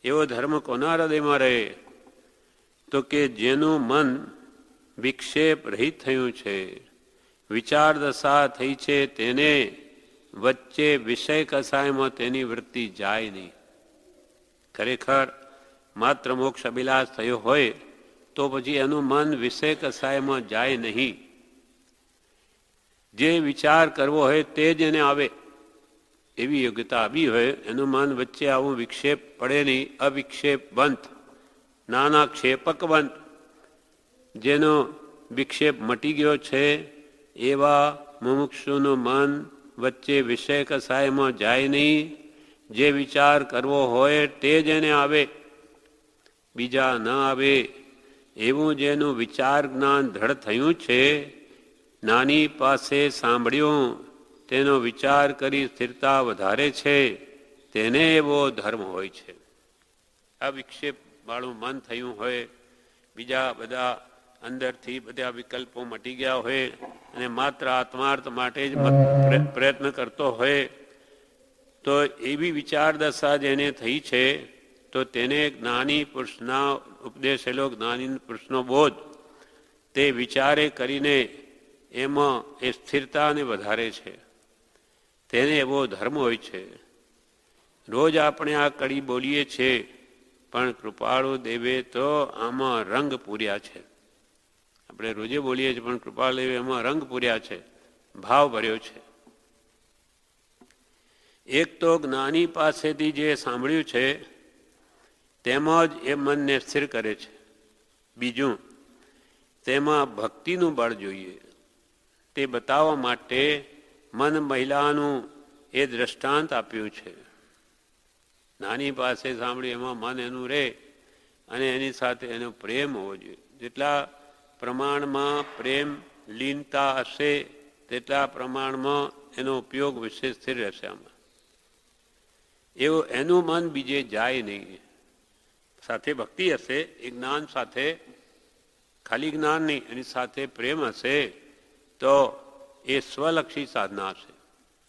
એવો ધર્મ કોના હૃદયમાં રહે? તો કે જેનું મન વિક્ષેપ રહિત થયું છે, વિચાર દશા થઈ છે, તેને વચ્ચે વિષય કસાયમાં તેની વૃત્તિ જાય નહીં. ખરેખર માત્ર મોક્ષ અભિલાષ થયો હોય તો પછી એનું મન વિષય કસાયમાં જાય નહીં. જે વિચાર કરવો હોય તે જ એને આવે, એવી યોગ્યતા આવી હોય, એનું મન વચ્ચે આવું વિક્ષેપ પડે નહીં. અવિક્ષેપવંત, નાના ક્ષેપકવંત, જેનો વિક્ષેપ મટી ગયો છે, એવા મુમુક્ષુનું મન વચ્ચે વિષય કસાયમાં જાય નહીં. જે વિચાર કરવો હોય તે જ એને આવે, બીજા ન આવે. એવું જેનું વિચાર જ્ઞાન દ્રઢ થયું છે, નાની પાસે સાંભળ્યું, તેનો વિચાર કરી સ્થિરતા વધારે છે, તેને એવો ધર્મ હોય છે. આ વિક્ષેપ વાળું મન થયું હોય, બીજા બધા અંદરથી બધા વિકલ્પો મટી ગયા હોય અને માત્ર આત્માર્થ માટે જ પ્રયત્ન કરતો હોય, તો એવી વિચાર દશા જેને થઈ છે, તો તેને જ્ઞાની પુરુષના ઉપદેશેલો જ્ઞાની પુરુષનો બોધ તે વિચારે કરીને એમાં એ સ્થિરતાને વધારે છે, તેને એવો ધર્મ હોય છે. રોજ આપણે આ કડી બોલીએ છીએ, પણ કૃપાળુ દેવે તો આમાં રંગ પૂર્યા છે. આપણે રોજે બોલીએ છીએ, પણ કૃપાળુ દેવે એમાં રંગ પૂર્યા છે, ભાવ ભર્યો છે. એક તો જ્ઞાની પાસેથી જે સાંભળ્યું છે તેમાં જ એ મનને સ્થિર કરે છે. બીજું, તેમાં ભક્તિનું બળ જોઈએ. તે બતાવવા માટે મન મહિલાનું એ દ્રષ્ટાંત આપ્યું છે. નાની પાસે સાંભળ્યું એમાં મન એનું રહે અને એની સાથે એનો પ્રેમ હોવો જોઈએ. જેટલા પ્રમાણમાં પ્રેમ લીનતા હશે તેટલા પ્રમાણમાં એનો ઉપયોગ વિશેષ સ્થિર રહેશે. આમાં એવું એનું મન બીજે જાય નહીં. સાથે ભક્તિ હશે, એ જ્ઞાન સાથે, ખાલી જ્ઞાન નહીં, એની સાથે પ્રેમ હશે તો એ સ્વલક્ષી સાધના હશે.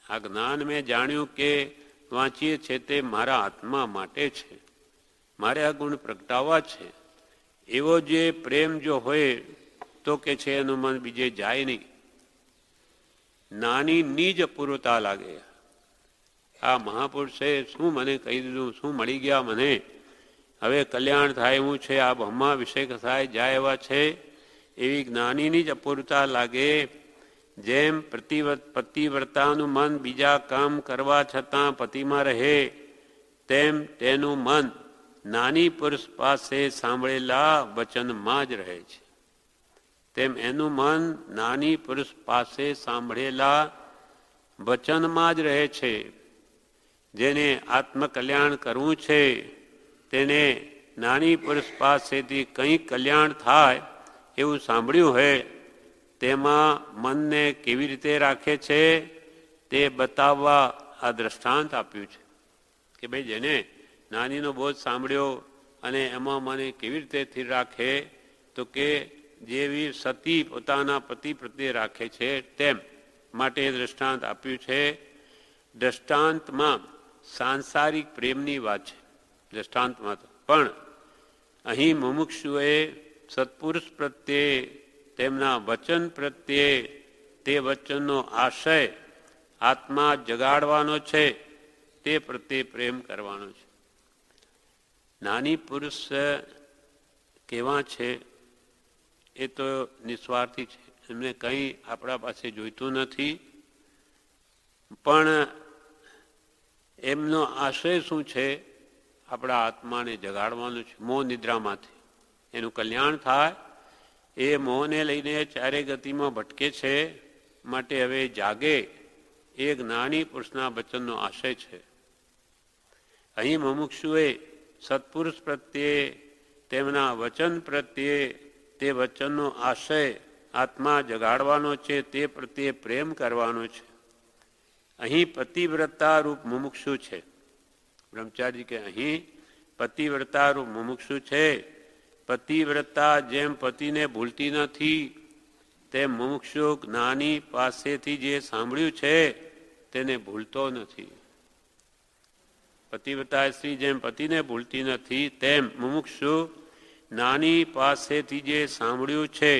આ જ્ઞાન મેં જાણ્યું કે વાંચીએ છે તે મારા આત્મા માટે છે, મારે આ ગુણ પ્રગટાવવા છે, એવો જે પ્રેમ જો હોય તો કે છે એનું મન બીજે જાય નહીં. નાની નીજ અપૂર્વતા લાગે. આ મહાપુરુષે શું મને કહી દીધું, શું મળી ગયા મને, હવે કલ્યાણ થાય એવું છે, આ બ્રહ્મા વિષય થાય જાય એવા છે, એવી જ્ઞાનીની જ અપૂર્વતા લાગે. જેમ પતિવ્રતાનું મન બીજા કામ કરવા છતાં પતિમાં રહે, તેમ તેનું મન નાની પુરુષ પાસે સાંભળેલા વચનમાં જ રહે છે. તેમ એનું મન નાની પુરુષ પાસે સાંભળેલા વચનમાં જ રહે છે. જેને આત્મકલ્યાણ કરવું છે તેને નાની પુરુષ પાસેથી કંઈક કલ્યાણ થાય એવું સાંભળ્યું હોય તેમાં મનને કેવી રીતે રાખે છે તે બતાવવા આ દ્રષ્ટાંત આપ્યું છે. કે ભાઈ જેને નાનીનો બોધ સાંભળ્યો અને એમાં મને કેવી રીતે સ્થિર રાખે, તો કે જેવી સતી પોતાના પતિ પ્રત્યે રાખે છે તેમ માટે દ્રષ્ટાંત આપ્યું છે. દ્રષ્ટાંતમાં સાંસારિક પ્રેમની વાત છે દ્રષ્ટાંતમાં તો, પણ અહીં મુમુક્ષુએ સત્પુરુષ પ્રત્યે તેમના વચન પ્રત્યે તે વચનનો આશય આત્મા જગાડવાનો છે તે પ્રત્યે પ્રેમ કરવાનો છે. નાની પુરુષ કેવા છે એ તો નિસ્વાર્થી છે, એમને કંઈ આપણા પાસે જોઈતું નથી, પણ એમનો આશય શું છે, આપણા આત્માને જગાડવાનું છે મોહ નિદ્રામાંથી. એનું કલ્યાણ થાય એ મોહને લઈને ચારે ગતિમાં ભટકે છે, માટે હવે જાગે એ જ્ઞાની પુરુષના વચનનો આશય છે. અહીં મુમુક્ષુએ સત્પુરુષ પ્રત્યે તેમના વચન પ્રત્યે તે વચનનો આશય આત્મા જગાડવાનો છે તે પ્રત્યે પ્રેમ કરવાનો છે. અહીં પતિવ્રતા રૂપ મુમુક્ષુ છે. બ્રહ્મચારી કે અહીં પતિવ્રતા રૂપ મુમુક્ષુ છે. પતિવ્રતા જેમ પતિને ભૂલતી નથી તેમ મુમુક્ષુ જ્ઞાની પાસેથી જે સાંભળ્યું છે તેને ભૂલતો નથી. પતિવ્રતા સ્ત્રી જેમ પતિને ભૂલતી નથી તેમ મુમુક્ષુ જ્ઞાની પાસેથી જે સાંભળ્યું છે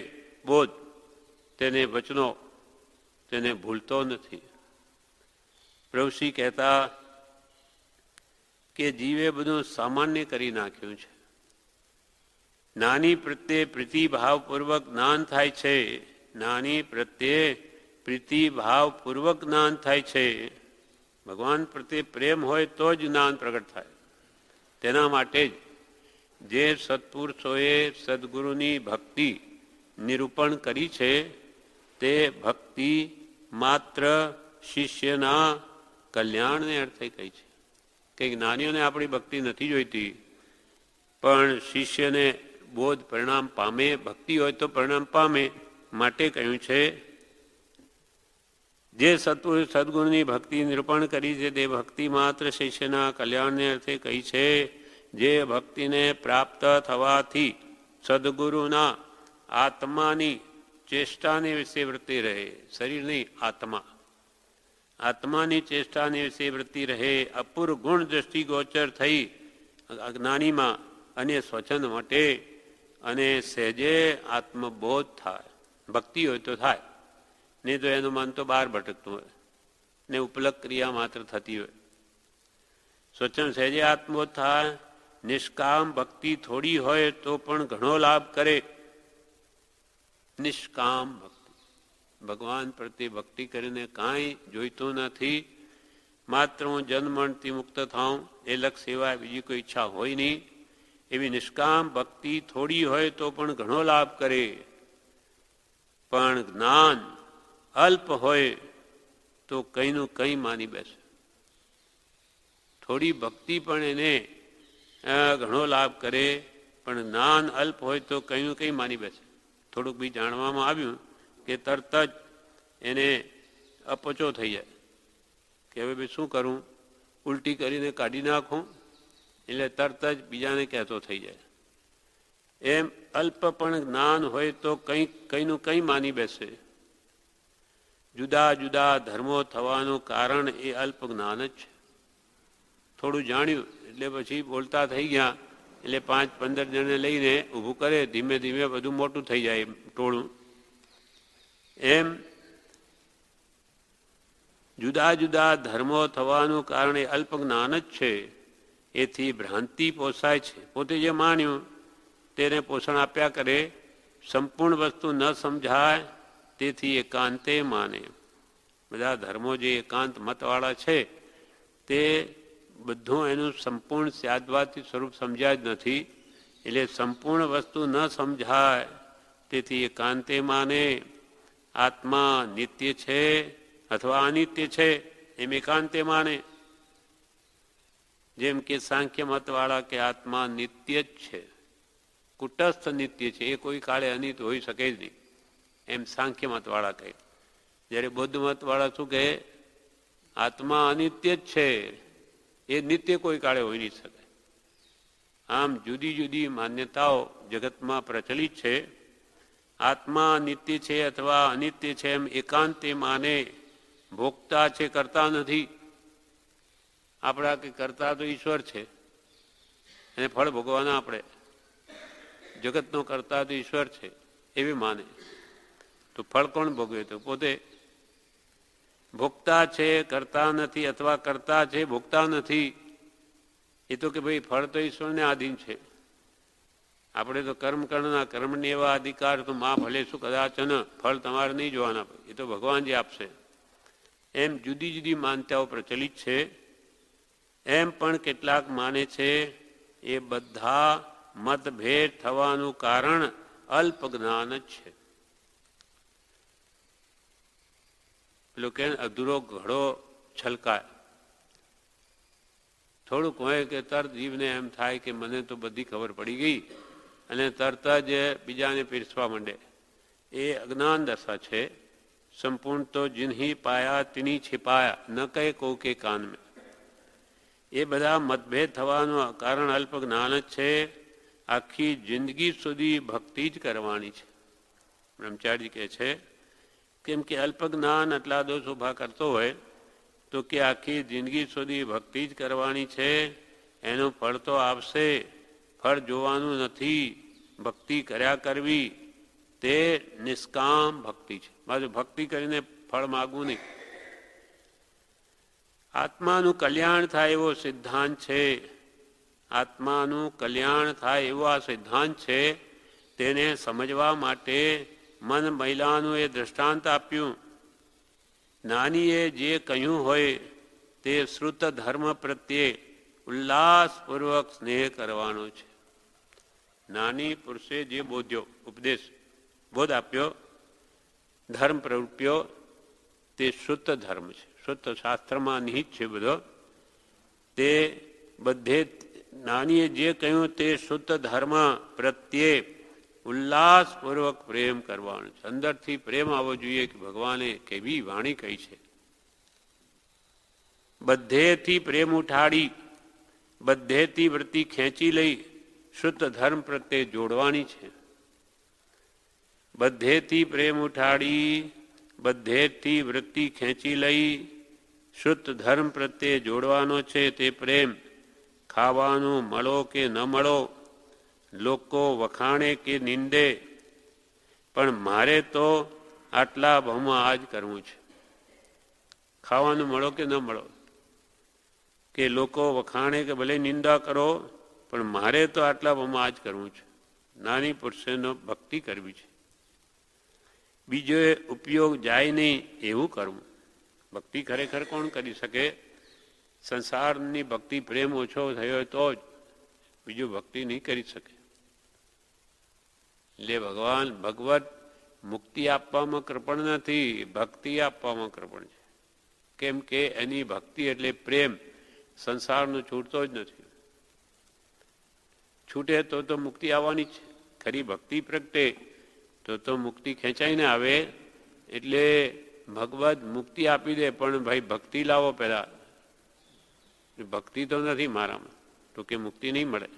બોધ, તેને વચનો, તેને ભૂલતો નથી. પ્રભુશ્રી કહેતા કે જીવે બધું સામાન્ય કરી નાખ્યું છે. નાની પ્રત્યે પ્રીતિભાવપૂર્વક જ્ઞાન થાય છે, નાની પ્રત્યે પ્રીતિભાવપૂર્વક જ્ઞાન થાય છે. ભગવાન પ્રત્યે પ્રેમ હોય તો જ જ્ઞાન પ્રગટ થાય. તેના માટે જ જે સત્પુરુષોએ સદગુરુની ભક્તિ નિરૂપણ કરી છે તે ભક્તિ માત્ર શિષ્યના કલ્યાણને અર્થે કહી છે. કે જ્ઞાનીઓને આપણી ભક્તિ નથી જોઈતી, પણ શિષ્યને બોધ પરિણામ પામે, ભક્તિ હોય તો પરિણામ પામે માટે કહ્યું છે. જે સત્પુરુષ સદગુરુની ભક્તિ નિરૂપણ કરી છે તે ભક્તિ માત્ર શિષ્યના કલ્યાણને અર્થે કહી છે. જે ભક્તિને પ્રાપ્ત થવાથી સદગુરુના આત્માની ચેષ્ટાની વિશે વૃત્તિ રહે, શરીરની આત્મા, આત્માની ચેષ્ટાની વિશે વૃત્તિ રહે, અપૂર્વ ગુણ દ્રષ્ટિગોચર થઈ જ્ઞાનીમાં અને સ્વચ્છંદ માટે, અને સહેજે આત્મબોધ થાય. ભક્તિ હોય તો થાય, નહીં તો એનું મન તો બહાર ભટકતું હોય ને ઉપલક ક્રિયા માત્ર થતી હોય. સ્વચ્છંદ સહેજે આત્મબોધ થાય. નિષ્કામ ભક્તિ થોડી હોય તો પણ ઘણો લાભ કરે. નિષ્કામ ભક્તિ, ભગવાન પ્રત્યે ભક્તિ કરીને કાંઈ જોઈતું નથી, માત્ર હું જન્મથી મુક્ત થાઉં એ લક્ષ્ય સિવાય બીજી કોઈ ઈચ્છા હોય નહીં. એવી નિષ્કામ ભક્તિ થોડી હોય તો પણ ઘણો લાભ કરે. પણ જ્ઞાન અલ્પ હોય તો કંઈનું કંઈ માની બેસે. થોડી ભક્તિ પણ એને ઘણો લાભ કરે, પણ જ્ઞાન અલ્પ હોય તો કંઈનું કંઈ માની બેસે. થોડુંક બી જાણવામાં આવ્યું કે તરત જ એને અપચો થઈ જાય કે હવે ભાઈ શું કરું, ઉલટી કરીને કાઢી નાખું, એટલે તરત જ બીજાને કહેતો થઈ જાય. એમ અલ્પ પણ જ્ઞાન હોય તો કંઈનું કંઈ માની બેસે. જુદા જુદા ધર્મો થવાનું કારણ એ અલ્પ જ્ઞાન જ છે. થોડું જાણ્યું એટલે પછી બોલતા થઈ ગયા, એટલે 5-15 જણને લઈને ઊભું કરે, ધીમે ધીમે બધું મોટું થઈ જાય ટોળું. એમ જુદા જુદા ધર્મો થવાનું કારણ એ અલ્પ જ્ઞાન જ છે. એથી ભ્રાંતિ પોસાય છે. પોતે જે માન્યું તેને પોષણ આપ્યા કરે. સંપૂર્ણ વસ્તુ ન સમજાય તેથી એકાંતે માને. બધા ધર્મો જે એકાંત મતવાળા છે તે બધું એનું સંપૂર્ણ સ્યાદવાદી સ્વરૂપ સમજ્યા જ નથી. એટલે સંપૂર્ણ વસ્તુ ન સમજાય તેથી એકાંતે માને. આત્મા નિત્ય છે અથવા અનિત્ય છે એમ એકાંતે માને. જેમ કે સાંખ્ય મતવાળા કે આત્મા નિત્ય જ છે, કુટસ્થ નિત્ય છે, એ કોઈ કાળે અનિત હોઈ શકે જ નહીં, એમ સાંખ્ય મતવાળા કહે. જ્યારે બૌદ્ધ મતવાળા શું કહે, આત્મા અનિત્ય જ છે, એ નિત્ય કોઈ કાળે હોઈ નહીં શકે. આમ જુદી જુદી માન્યતાઓ જગતમાં પ્રચલિત છે. આત્મા નિત્ય છે અથવા અનિત્ય છે એમ એકાંતે માને. ભોગતા છે, કરતા નથી. આપણા કે કરતા તો ઈશ્વર છે, એને ફળ ભોગવાના આપણે. જગતનો કરતા તો ઈશ્વર છે એવી માને. તો ફળ કોણ ભોગવે? તો પોતે. ભોગતા છે, કરતા નથી, અથવા કરતા છે, ભોગતા નથી. એ તો કે ભાઈ ફળ તો ઈશ્વરને આધીન છે. આપણે તો કર્મ કરના કર્મને એવા અધિકાર તો માં ભલે શું કદાચ ફળ તમારે નહીં જોવાના, એ તો ભગવાન જે આપશે. એમ જુદી જુદી માન્યતાઓ પ્રચલિત છે. એમ પણ કેટલાક માને છે એ બધા મતભેદ થવાનું કારણ અલ્પ જ્ઞાન જ છે. પેલો કે અધૂરો ઘડો છલકાય. થોડુંક હોય કે તરત જીવને એમ થાય કે મને તો બધી ખબર પડી ગઈ, અને તરત જ બીજાને પીરસવા માંડે. એ અજ્ઞાન દશા છે. સંપૂર્ણ તો જિન્હી પાયા તિની છિપાયા ન કહે કો કે કાન મેં. એ બધા મતભેદ થવાનું કારણ અલ્પ જ્ઞાન જ છે. આખી જિંદગી સુધી ભક્તિ જ કરવાની છે. બ્રહ્મચારી કહે છે કેમ કે અલ્પ જ્ઞાન આટલા દોષ ઉભા કરતો હોય તો કે આખી જિંદગી સુધી ભક્તિ જ કરવાની છે. એનું ફળ તો આવશે, ફળ જોવાનું નથી. ભક્તિ કર્યા કરવી તે નિષ્કામ ભક્તિ છે. બાજુ ભક્તિ કરીને ફળ માગવું નહીં. આત્માનું કલ્યાણ થાય એવો સિદ્ધાંત છે. આત્માનું કલ્યાણ થાય એવો આ સિદ્ધાંત છે. તેને સમજવા માટે મન મહિલાનું એ દ્રષ્ટાંત આપ્યું. નાનીએ જે કહ્યું હોય તે શ્રુત ધર્મ પ્રત્યે ઉલ્લાસપૂર્વક સ્નેહ કરવાનો છે. નાની પુરુષે જે બોધ્યો ઉપદેશ બોધ આપ્યો, ધર્મ પ્રવૃત્તિઓ, તે શુદ્ધ ધર્મ છે. શુદ્ધ શાસ્ત્રમાં નિહિત છે બધો. તે બધે નાનીએ જે કહ્યું તે શુદ્ધ ધર્મ પ્રત્યે ઉલ્લાસપૂર્વક પ્રેમ કરવાનો છે. અંદરથી પ્રેમ આવવો જોઈએ કે ભગવાને કેવી વાણી કહી છે. બધેથી પ્રેમ ઉઠાડી, બધેથી વૃત્તિ ખેંચી લઈ શુદ્ધ ધર્મ પ્રત્યે જોડવાની છે. બધેથી પ્રેમ ઉઠાડી, બધેથી વૃત્તિ ખેંચી લઈ શુદ્ધ ધર્મ પ્રત્યે જોડવાનો છે. તે પ્રેમ ખાવાનું મળો કે ન મળો, લોકો વખાણે કે નિંદે, પણ મારે તો આટલા ભાવમાં આ જ કરવું છે. ખાવાનું મળો કે ન મળો, કે લોકો વખાણે કે ભલે નિંદા કરો, પણ મારે તો આટલા ભાવમાં આ જ કરવું છે. નાની પુરુષનો ભક્તિ કરવી છે. બીજો ઉપયોગ જાય નહીં એવું કરવું. ભક્તિ ખરેખર કોણ કરી શકે? સંસારની ભક્તિ પ્રેમ ઓછો થયો તો જ, બીજું ભક્તિ નહીં કરી શકે. એટલે ભગવાન ભગવત મુક્તિ આપવામાં કૃપણ નથી, ભક્તિ આપવામાં કૃપણ છે. કેમ કે એની ભક્તિ એટલે પ્રેમ સંસારનો છૂટતો જ નથી. છૂટે તો મુક્તિ આવવાની છે. ખરી ભક્તિ પ્રગટે તો મુક્તિ ખેંચાઈને આવે. એટલે ભગવદ મુક્તિ આપી દે, પણ ભાઈ ભક્તિ લાવો પહેલા. ભક્તિ તો નથી મારામાં, તો કે મુક્તિ નહીં મળે.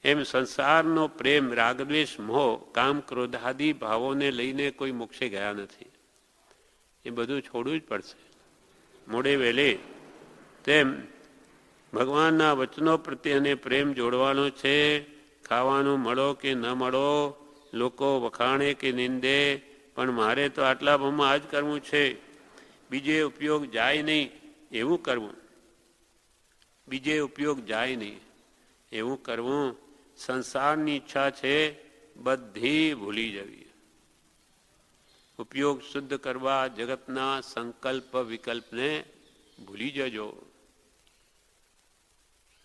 એમ સંસારનો પ્રેમ, રાગદ્વેષ, મોહ, કામ, ક્રોધાદિ ભાવોને લઈને કોઈ મોક્ષે ગયા નથી. એ બધું છોડવું જ પડશે મોડે વહેલે. તેમ ભગવાનના વચનો પ્રત્યેને પ્રેમ જોડવાનો છે. ખાવાનું મળો કે ન મળો, લોકો વખાણે કે નિંદે, પણ મારે તો આટલા ભાવમાં આ જ કરવું છે. બીજે ઉપયોગ જાય નહીં એવું કરવું. બીજે ઉપયોગ જાય નહીં એવું કરવું. સંસારની ઈચ્છા છે બધી ભૂલી જવી. ઉપયોગ શુદ્ધ કરવા જગતના સંકલ્પ વિકલ્પને ભૂલી જજો.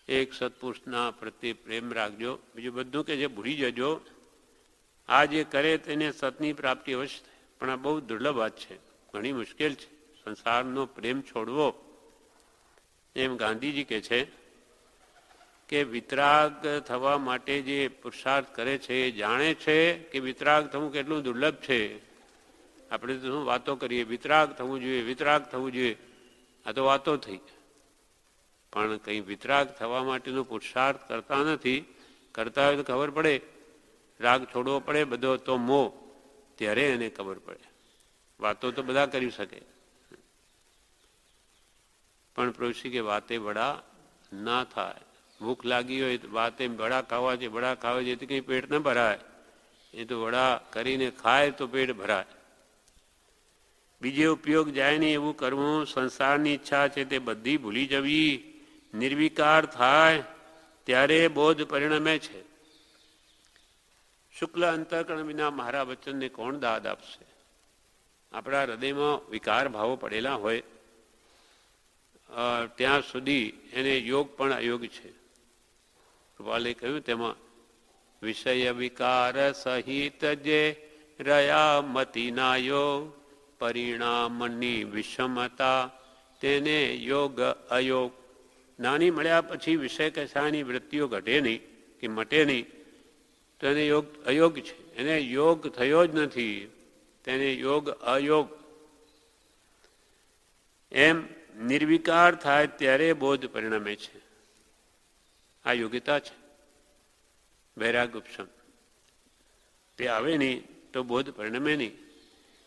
એક સત્પુરુષના પ્રત્યે પ્રેમ રાખજો. બીજું બધું કે જે ભૂલી જજો. આ જે કરે તેને સતની પ્રાપ્તિ અવશ્ય થાય, પણ આ બહુ દુર્લભ વાત છે, ઘણી મુશ્કેલ છે સંસારનો પ્રેમ છોડવો. એમ ગાંધીજી કહે છે કે વિતરાગ થવા માટે જે પુરુષાર્થ કરે છે એ જાણે છે કે વિતરાગ થવું કેટલું દુર્લભ છે. આપણે તો શું વાતો કરીએ, વિતરાગ થવું જોઈએ, વિતરાગ થવું જોઈએ. આ તો વાતો થઈ, પણ કંઈ વિતરાગ થવા માટેનો પુરુષાર્થ કરતા નથી. કરતા હોય તો ખબર પડે. રાગ છોડવો પડે બધો તો મોહ, ત્યારે એને ખબર પડે. વાતો તો બધા કરી શકે, પણ પ્રભુશ્રી કે વાતે વડા ના થાય. ભૂખ લાગી હોય તો વાતે વડા ખાવા છે, વડા ખાવા છે, કંઈ પેટ ન ભરાય. એ તો વડા કરીને ખાય તો પેટ ભરાય. બીજે ઉપયોગ જાય નહીં એવું કરવું. સંસારની ઈચ્છા છે તે બધી ભૂલી જવી. નિર્વિકાર થાય ત્યારે બોધ પરિણમે છે. શુક્લ અંતઃકરણ વિના મારા વચનને કોણ દાદ આપશે? આપણા હૃદયમાં વિકાર ભાવો પડેલા હોય ત્યાં સુધી એને યોગ પણ અયોગ છે. કૃપાલે કહ્યું તેમાં વિષય વિકાર સહિત જે રહ્યા મતિના યોગ, પરિણામની વિષમતા તેને યોગ અયોગ. નાની મળ્યા પછી વિષય કશાની વૃત્તિઓ ઘટે નહીં કે મટે નહીં, તો એને યોગ અયોગ છે. એને યોગ થયો જ નથી, તેને યોગ અયોગ. એમ નિર્વિકાર થાય ત્યારે બોધ પરિણમે છે. આ યોગ્યતા છે. વૈરાગ ઉપશમ તે આવે નહીં તો બોધ પરિણમે નહીં.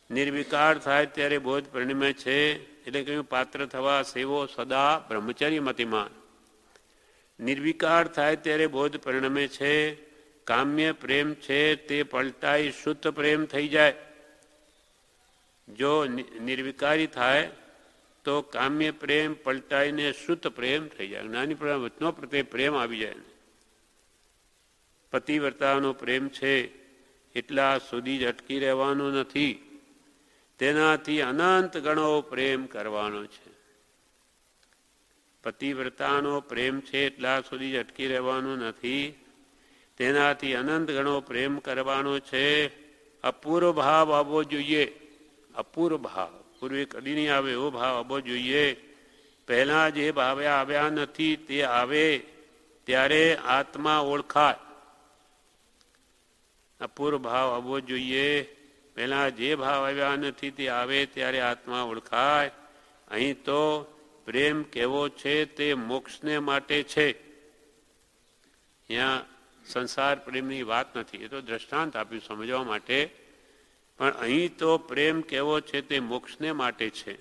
નિર્વિકાર થાય ત્યારે બોધ પરિણમે છે. એટલે કહ્યું પાત્ર થવા સેવો સદા બ્રહ્મચર્ય મતિમાન. નિર્વિકાર થાય ત્યારે બોધ પરિણમે છે. કામ્ય પ્રેમ છે તે પલટાઈ શુદ્ધ પ્રેમ થઈ જાય. જો નિર્વિકારી થાય તો કામ્ય પ્રેમ પલટાઈને શુદ્ધ પ્રેમ થઈ જાય. જ્ઞાની વચનો પ્રત્યે પ્રેમ આવી જાય. પતિવ્રતાનો પ્રેમ છે એટલા સુધી જ અટકી રહેવાનો નથી, તેનાથી અનંત ગણો પ્રેમ કરવાનો છે. પતિવ્રતાનો પ્રેમ છે એટલા સુધી જ અટકી રહેવાનું નથી, તેનાથી અનંત ગણો પ્રેમ કરવાનો છે. અપૂર્વ ભાવ આવવો જોઈએ. અપૂર્વ ભાવ પૂર્વે કદી નહીં આવે એવો ભાવ આવવો જોઈએ. પહેલા જે ભાવે આવ્યા નથી તે આવે ત્યારે આત્મા ઓળખાય. અપૂર્વ ભાવ આવવો જોઈએ. પહેલા જે ભાવ આવ્યા નથી તે આવે ત્યારે આત્મા ઓળખાય. અહીં તો પ્રેમ કેવો છે તે મોક્ષને માટે છે. અહીંયા સંસાર પ્રેમની વાત નથી, એ તો દ્રષ્ટાંત આપ્યું સમજવા માટે. પણ અહીં તો પ્રેમ કેવો છે તે મોક્ષને માટે છે.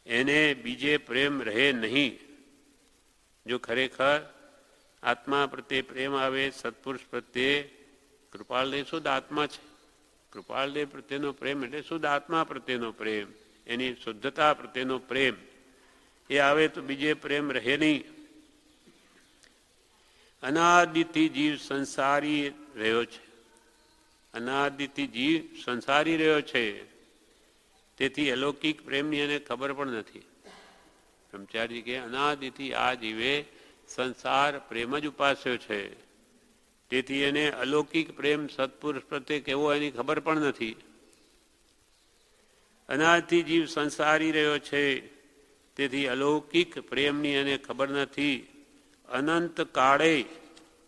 એને બીજે પ્રેમ રહે નહીં. જો ખરેખર આત્મા પ્રત્યે પ્રેમ આવે, સત્પુરુષ પ્રત્યે, કૃપાળદેવ શુદ્ધ આત્મા છે. કૃપાળદેવ પ્રત્યેનો પ્રેમ એટલે શુદ્ધ આત્મા પ્રત્યેનો પ્રેમ, એની શુદ્ધતા પ્રત્યેનો પ્રેમ. એ આવે તો બીજે પ્રેમ રહે નહીં. અનાદિથી જીવ સંસારી રહ્યો છે. અનાદિથી જીવ સંસારી રહ્યો છે. તેથી અલૌકિક પ્રેમની એને ખબર પણ નથી. બ્રહ્મચારી કે અનાદિથી આ જીવે સંસાર પ્રેમ જ ઉપાસ્યો છે. તેથી એને અલૌકિક પ્રેમ સત્પુરુષ પ્રત્યે કેવો એની ખબર પણ નથી. અનાદિથી જીવ સંસારી રહ્યો છે તેથી અલૌકિક પ્રેમની એને ખબર નથી. અનંત કાળે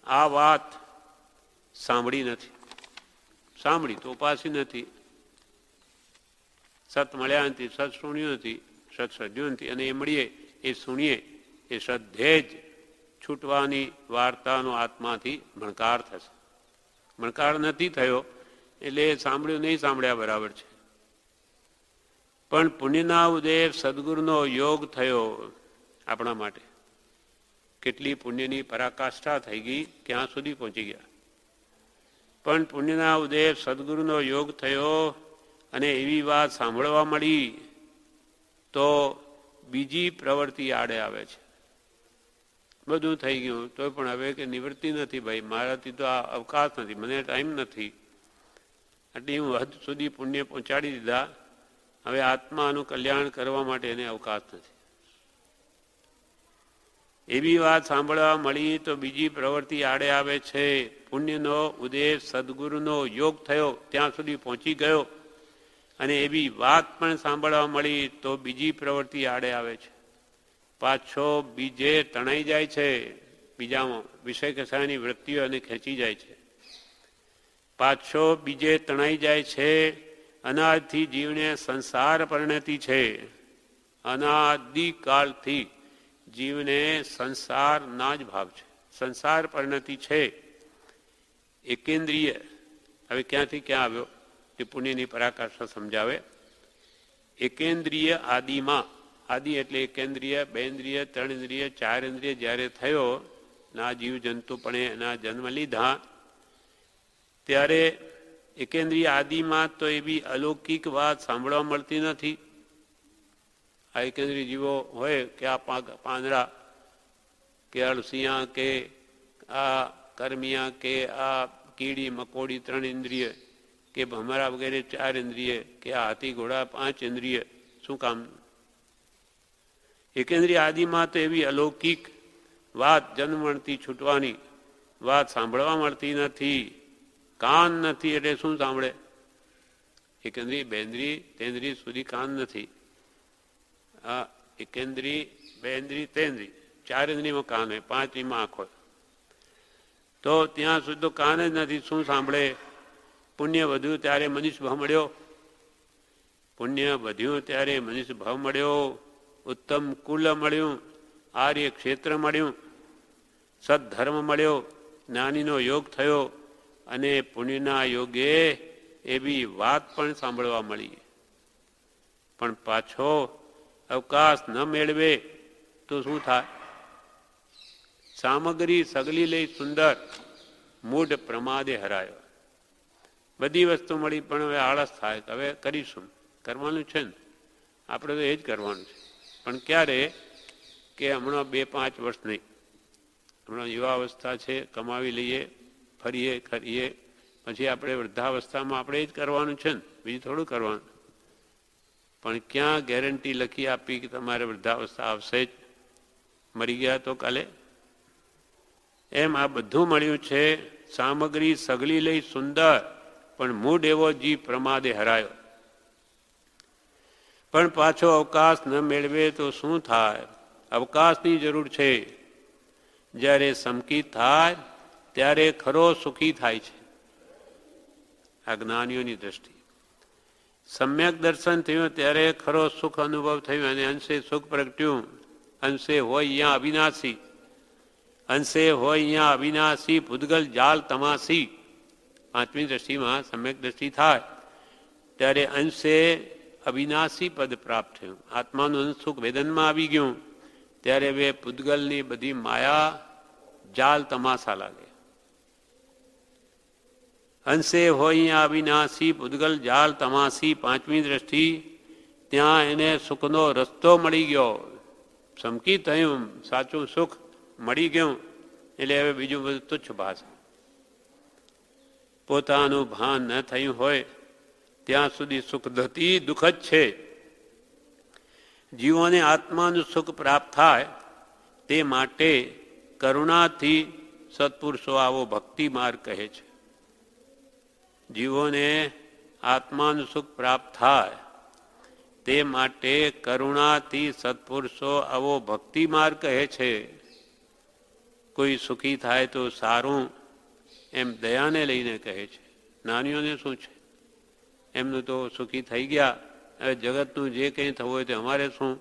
આ વાત સાંભળી નથી. સાંભળી તો ઉપાસી નથી. સત મળ્યા નથી, સત સુણ્યું નથી, સત સજ્યું નથી. અને એ મળીએ, એ સુણીએ, એ શ્રદ્ધે જ છૂટવાની વાર્તાનો આત્માથી ભણકાર થશે. ભણકાર નથી થયો એટલે સાંભળ્યું નહીં સાંભળ્યા બરાબર છે. પણ પુણ્યના ઉદય સદગુરુનો યોગ થયો આપણા માટે. કેટલી પુણ્યની પરાકાષ્ઠા થઈ ગઈ, ક્યાં સુધી પહોંચી ગયા. પણ પુણ્યના ઉદય સદગુરુનો યોગ થયો અને એવી વાત સાંભળવા મળી તો બીજી પ્રવૃત્તિ આડે આવે છે. બધું થઈ ગયું તો પણ હવે કે નિવૃત્તિ નથી. ભાઈ મારાથી તો આ અવકાશ નથી, મને ટાઈમ નથી. આટલી હું હદ સુધી પુણ્ય પહોંચાડી દીધા. હવે આત્માનું કલ્યાણ કરવા માટે એને અવકાશ નથી. એવી વાત સાંભળવા મળી તો બીજી પ્રવૃત્તિ આડે આવે છે. પુણ્યનો ઉદય સદગુરુનો યોગ થયો ત્યાં સુધી પહોંચી ગયો અને એવી વાત પણ સાંભળવા મળી તો બીજી પ્રવૃત્તિ આડે આવે છે. પાછો બીજે તણાઈ જાય છે. બીજામાં વિષય કસાયની વૃત્તિઓ એને ખેંચી જાય છે. પાછો બીજે તણાઈ જાય છે. અનાદિથી જીવને સંસાર પરિણતિ છે. અનાદિકાળથી જીવને સંસારના જ ભાવ છે. સંસાર પરિણતિ છે. એકેન્દ્રિય હવે ક્યાંથી ક્યાં આવ્યો તે પુણ્યની પરાકાષ્ઠા સમજાવે. એકેન્દ્રિય આદિમાં, આદિ એટલે એકેન્દ્રિય, બેન્દ્રિય, ત્રણેન્દ્રિય, ચારેન્દ્રિય જ્યારે થયો ના જીવ જંતુપણે એના જન્મ લીધા ત્યારે એકેન્દ્રિય આદિમાં તો એવી અલૌકિક વાત સાંભળવા મળતી નથી. આ એકેન્દ્રિય જીવો હોય કે આ પાંદડા કે અળસિયા કે આ કર્મિયા કે આ કીડી મકોડી ત્રણ ઇન્દ્રિય કે ભમરા વગેરે ચાર ઇન્દ્રિય કે આ હાથી ઘોડા પાંચ ઇન્દ્રિય શું કામ? એકેન્દ્રિય આદિમાં તો એવી અલૌકિક વાત જન્મ મળતી છૂટવાની વાત સાંભળવા મળતી નથી. કાન નથી એટલે શું સાંભળે? એકેન્દ્રિય બેન્દ્રિય તેન્દ્રિય સુધી કાન નથી. આ એકેન્દ્રિય બેન્દ્રિય તેન્દ્રિય ચાર ઇન્દ્રિયમાં કાન હોય, પાંચ ઇન્દ્રિયમાં આંખ હોય. તો ત્યાં સુધી તો કાન જ નથી. શું સાંભળે? પુણ્ય વધ્યું ત્યારે મનુષ્ય ભાવ મળ્યો. પુણ્ય વધ્યું ત્યારે મનુષ્ય ભાવ મળ્યો. ઉત્તમ કુલ મળ્યું, આર્ય ક્ષેત્ર મળ્યું, સદધર્મ મળ્યો, જ્ઞાનીનો યોગ થયો અને પુણ્યના યોગે એવી વાત પણ સાંભળવા મળી. પણ પાછો અવકાશ ન મેળવે તો શું થાય? સામગ્રી સગલી લઈ સુંદર, મૂઢ પ્રમાદે હરાયો. બધી વસ્તુ મળી પણ હવે આળસ થાય. હવે કરીશું, કરવાનું છે ને, આપણે તો એ જ કરવાનું છે. પણ ક્યારે? કે હમણાં 2-5 વર્ષ નહીં. હમણાં યુવાવસ્થા છે, કમાવી લઈએ, ફરીએ ખરીએ, પછી આપણે વૃદ્ધાવસ્થામાં આપણે એ જ કરવાનું છે ને, બીજું થોડું કરવાનું. પણ ક્યાં ગેરંટી લખી આપી કે તમારે વૃદ્ધાવસ્થા આવશે જ, મરી ગયા તો કાલે? એમ આ બધું મળ્યું છે. સામગ્રી સગલી લઈ સુંદર, પણ મૂઢ એવો જીવ પ્રમાદે હરાયો. પણ પાછો અવકાશ ન મેળવે તો શું થાય? અવકાશની જરૂર છે. જ્યારે સમકિત થાય ત્યારે ખરો સુખી થાય છે. આ જ્ઞાનીઓની દ્રષ્ટિ. સમ્યક દર્શન થયું ત્યારે ખરો સુખ અનુભવ થયો અને અંશે સુખ પ્રગટ્યું. અંશે હોય અહીંયા અવિનાશી, અંશે હોય અહીંયા અવિનાશી ભૂતગલ જાલ તમાસી. પાંચમી દ્રષ્ટિમાં સમ્યક દ્રષ્ટિ થાય ત્યારે અંશે અવિનાશી પદ પ્રાપ્ત થયું. આત્માનું અંશસુખ વેદનમાં આવી ગયું ત્યારે હવે પૂતગલની બધી માયા જાલ તમાશા લાગે. અંશે હોય અહીંયા અવિનાશી પૂતગલ જાલ તમાસી. પાંચમી દ્રષ્ટિ ત્યાં એને સુખનો રસ્તો મળી ગયો. સમકી થયું, સાચું સુખ મળી ગયું એટલે હવે બીજું બધું તુચ્છ ભાષ. પોતાનું ભાન ન થયું હોય ત્યાં સુધી સુખ દુઃખ જ છે. જીવોને આત્માનું સુખ પ્રાપ્ત થાય તે માટે કરુણાથી સત્પુરુષો આવો ભક્તિ માર્ગ કહે છે. જીવોને આત્માનું સુખ પ્રાપ્ત થાય તે માટે કરુણાથી સત્પુરુષો આવો ભક્તિ માર્ગ કહે છે. કોઈ સુખી થાય તો સારું એમ દયાને લઈને કહે છે. નાનીઓને શું છે, એમનું તો સુખી થઈ ગયા, હવે જગતનું જે કંઈ થવું હોય તે અમારે શું,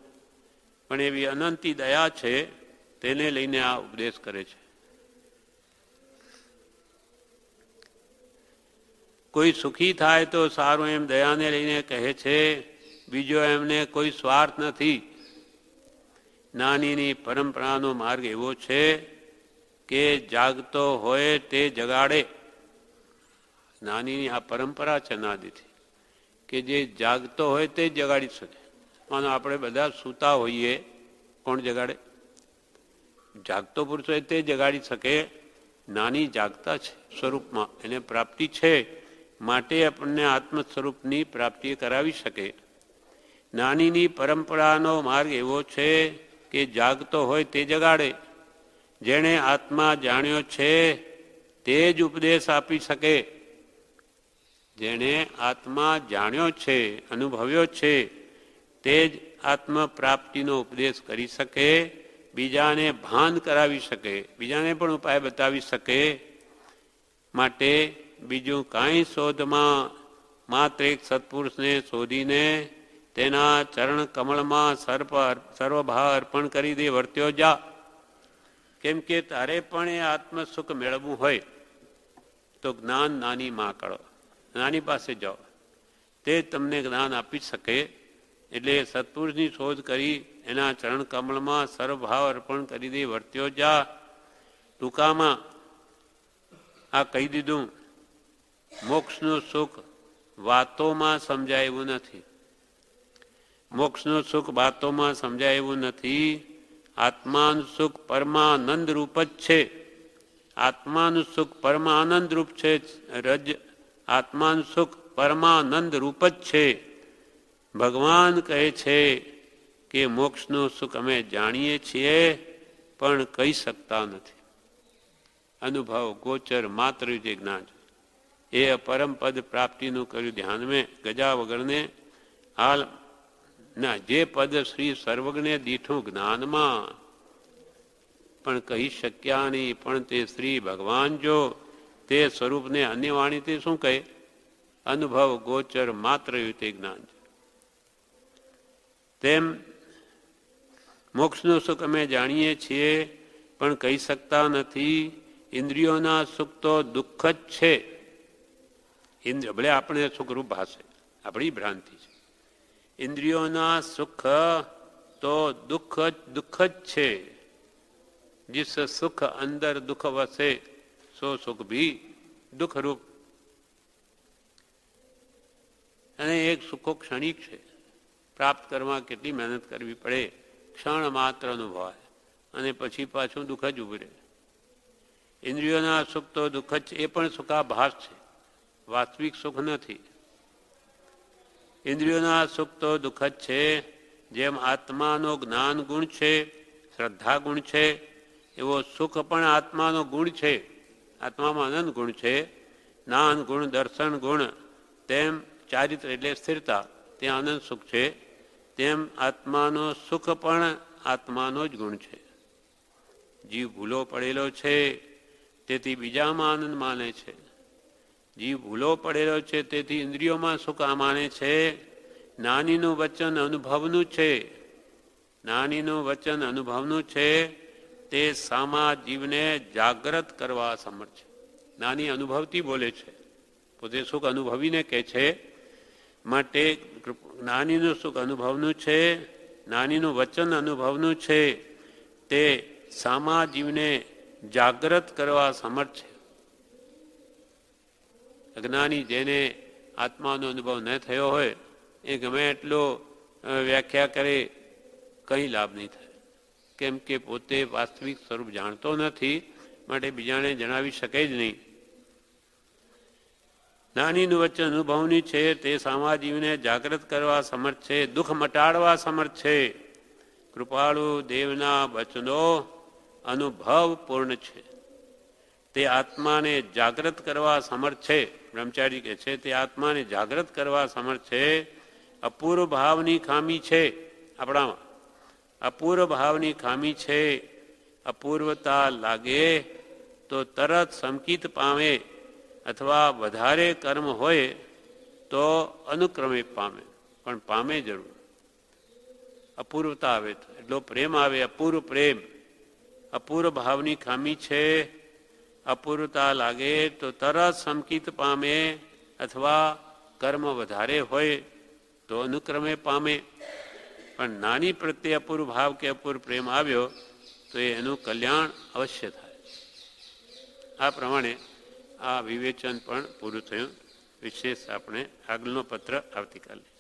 પણ એવી અનંતી દયા છે તેને લઈને આ ઉપદેશ કરે છે. કોઈ સુખી થાય તો સારું એમ દયાને લઈને કહે છે. બીજો એમને કોઈ સ્વાર્થ નથી. નાનીની પરંપરાનો માર્ગ એવો છે કે જાગતો હોય તે જગાડે. નાનીની આ પરંપરા છે નાદીથી, કે જે જાગતો હોય તે જગાડી શકે. માનો આપણે બધા સૂતા હોઈએ, કોણ જગાડે? જાગતો પુરુષ હોય તે જગાડી શકે. નાની જાગતા છે સ્વરૂપમાં, એને પ્રાપ્તિ છે, માટે આપણને આત્મ સ્વરૂપની પ્રાપ્તિ કરાવી શકે. નાનીની પરંપરાનો માર્ગ એવો છે કે જાગતો હોય તે જગાડે. જેણે આત્મા જાણ્યો છે તે જ ઉપદેશ આપી શકે. જેણે આત્મા જાણ્યો છે, અનુભવ્યો છે, તે જ આત્મ પ્રાપ્તિનો ઉપદેશ કરી શકે, બીજાને ભાન કરાવી શકે, બીજાને પણ ઉપાય બતાવી શકે. માટે બીજું કાંઈ શોધમાં માત્ર એક સત્પુરુષને શોધીને તેના ચરણ કમળમાં સર્વભાવ અર્પણ કરી દે, વર્ત્યો જા. કેમ કે તારે પણ એ આત્મ સુખ મેળવવું હોય તો જ્ઞાન નાની માં કરો, નાની પાસે જાઓ, તે તમને જ્ઞાન આપી શકે. એટલે સત્પુરુષની શોધ કરી એના ચરણ કમળમાં સર્વભાવ અર્પણ કરી દે, વર્ત્યો જા. ટૂંકામાં આ કહી દીધું. મોક્ષનું સુખ વાતોમાં સમજાય એવું નથી. મોક્ષનું સુખ વાતોમાં સમજાય એવું નથી. આત્માનું સુખ પરમાનંદ રૂપ જ છે. આત્માનું સુખ પરમાનંદ રૂપ છે. આત્માનું સુખ પરમાનંદ રૂપ જ છે. ભગવાન કહે છે કે મોક્ષનું સુખ અમે જાણીએ છીએ પણ કહી શકતા નથી. અનુભવ ગોચર માત્ર જે જ્ઞાન એ પરમપદ પ્રાપ્તિનું કર્યું ધ્યાન મેં ગજા વગરને હાલ ના જે પદ શ્રી સર્વજ્ઞ દીઠું જ્ઞાનમાં પણ કહી શક્યા નહીં. પણ તે શ્રી ભગવાન જો તે સ્વરૂપને અન્ય વાણીથી શું કહે? અનુભવ ગોચર માત્ર તે જ્ઞાન છે. તેમ મોક્ષનું સુખ અમે જાણીએ છીએ પણ કહી શકતા નથી. ઇન્દ્રિયોના સુખ તો દુઃખ જ છે. ઇન્દ્રિય ભલે આપણે સુખરૂપ ભાષે, આપણી ભ્રાંતિ છે. ઇન્દ્રિયોના સુખ તો દુઃખ જ છે. जिस सुख अंदर दुख वसे सो सुख भी दुखरूप. અને એક સુખો ક્ષણિક છે. પ્રાપ્ત કરવા કેટલી મહેનત કરવી પડે, ક્ષણ માત્ર અનુભવાય અને પછી પાછું દુઃખ જ ઉભરે. ઇન્દ્રિયોના સુખ તો દુઃખ જ છે, એ પણ સુખાભાસ છે, વાસ્તવિક સુખ નથી. ઇન્દ્રિયોના સુખ તો દુઃખ જ છે. જેમ આત્માનો જ્ઞાન ગુણ છે, શ્રદ્ધા ગુણ છે, એવો સુખ પણ આત્માનો ગુણ છે. આત્મામાં આનંદ ગુણ છે, જ્ઞાન ગુણ, દર્શન ગુણ, તેમ ચારિત્ર એટલે સ્થિરતા, ત્યાં આનંદ સુખ છે. તેમ આત્માનો સુખ પણ આત્માનો જ ગુણ છે. જીવ ભૂલો પડેલો છે તેથી બીજામાં આનંદ માને છે. જીવ ભૂલો પડેલો છે તેથી ઇન્દ્રિયોમાં સુખ માને છે. નાનીનું વચન અનુભવનું છે. નાનીનું વચન અનુભવનું છે. તે સામા જીવને જાગૃત કરવા સમર્થ છે. નાની અનુભવથી બોલે છે, પોતે સુખ અનુભવીને કહે છે. માટે નાનીનું સુખ અનુભવનું છે, નાનીનું વચન અનુભવનું છે. તે સામા જીવને જાગૃત કરવા સમર્થ છે. અજ્ઞાની જેને આત્માનો અનુભવ ન થયો હોય એ ગમે એટલો વ્યાખ્યા કરે, કંઈ લાભ નહીં થાય. કેમ કે પોતે વાસ્તવિક સ્વરૂપ જાણતો નથી, માટે બીજાને જણાવી શકે જ નહીં. નાનીનું વચન અનુભવની છે. તે સામાજીવને જાગૃત કરવા સમર્થ છે, દુઃખ મટાડવા સમર્થ છે. કૃપાળુ દેવના વચનો અનુભવ પૂર્ણ છે. તે આત્માને જાગૃત કરવા સમર્થ છે. બ્રહ્મચારી કહે છે તે આત્માને જાગૃત કરવા સમર્થ છે. અપૂર્વ ભાવની ખામી છે આપણામાં, અપૂર્વ ભાવની ખામી છે, અપૂર્વતા લાગે તો તરત સંકિત પામે, અથવા વધારે કર્મ હોય તો અનુક્રમે પામે, પણ પામે જરૂર. અપૂર્વતા આવે તો એટલો પ્રેમ આવે, અપૂર્વ પ્રેમ. અપૂર્વ ભાવની ખામી છે, અપૂર્વતા લાગે તો તરત સંકિત પામે, અથવા કર્મ વધારે હોય તો અનુક્રમે પામે. પણ નાની પ્રત્યે અપૂર્વ ભાવ કે અપૂર્વ પ્રેમ આવ્યો તો એનું કલ્યાણ અવશ્ય થાય. આ પ્રમાણે આ વિવેચન પણ પૂરું થયું. વિશેષ આપણે આગળનો પત્ર આવતીકાલે.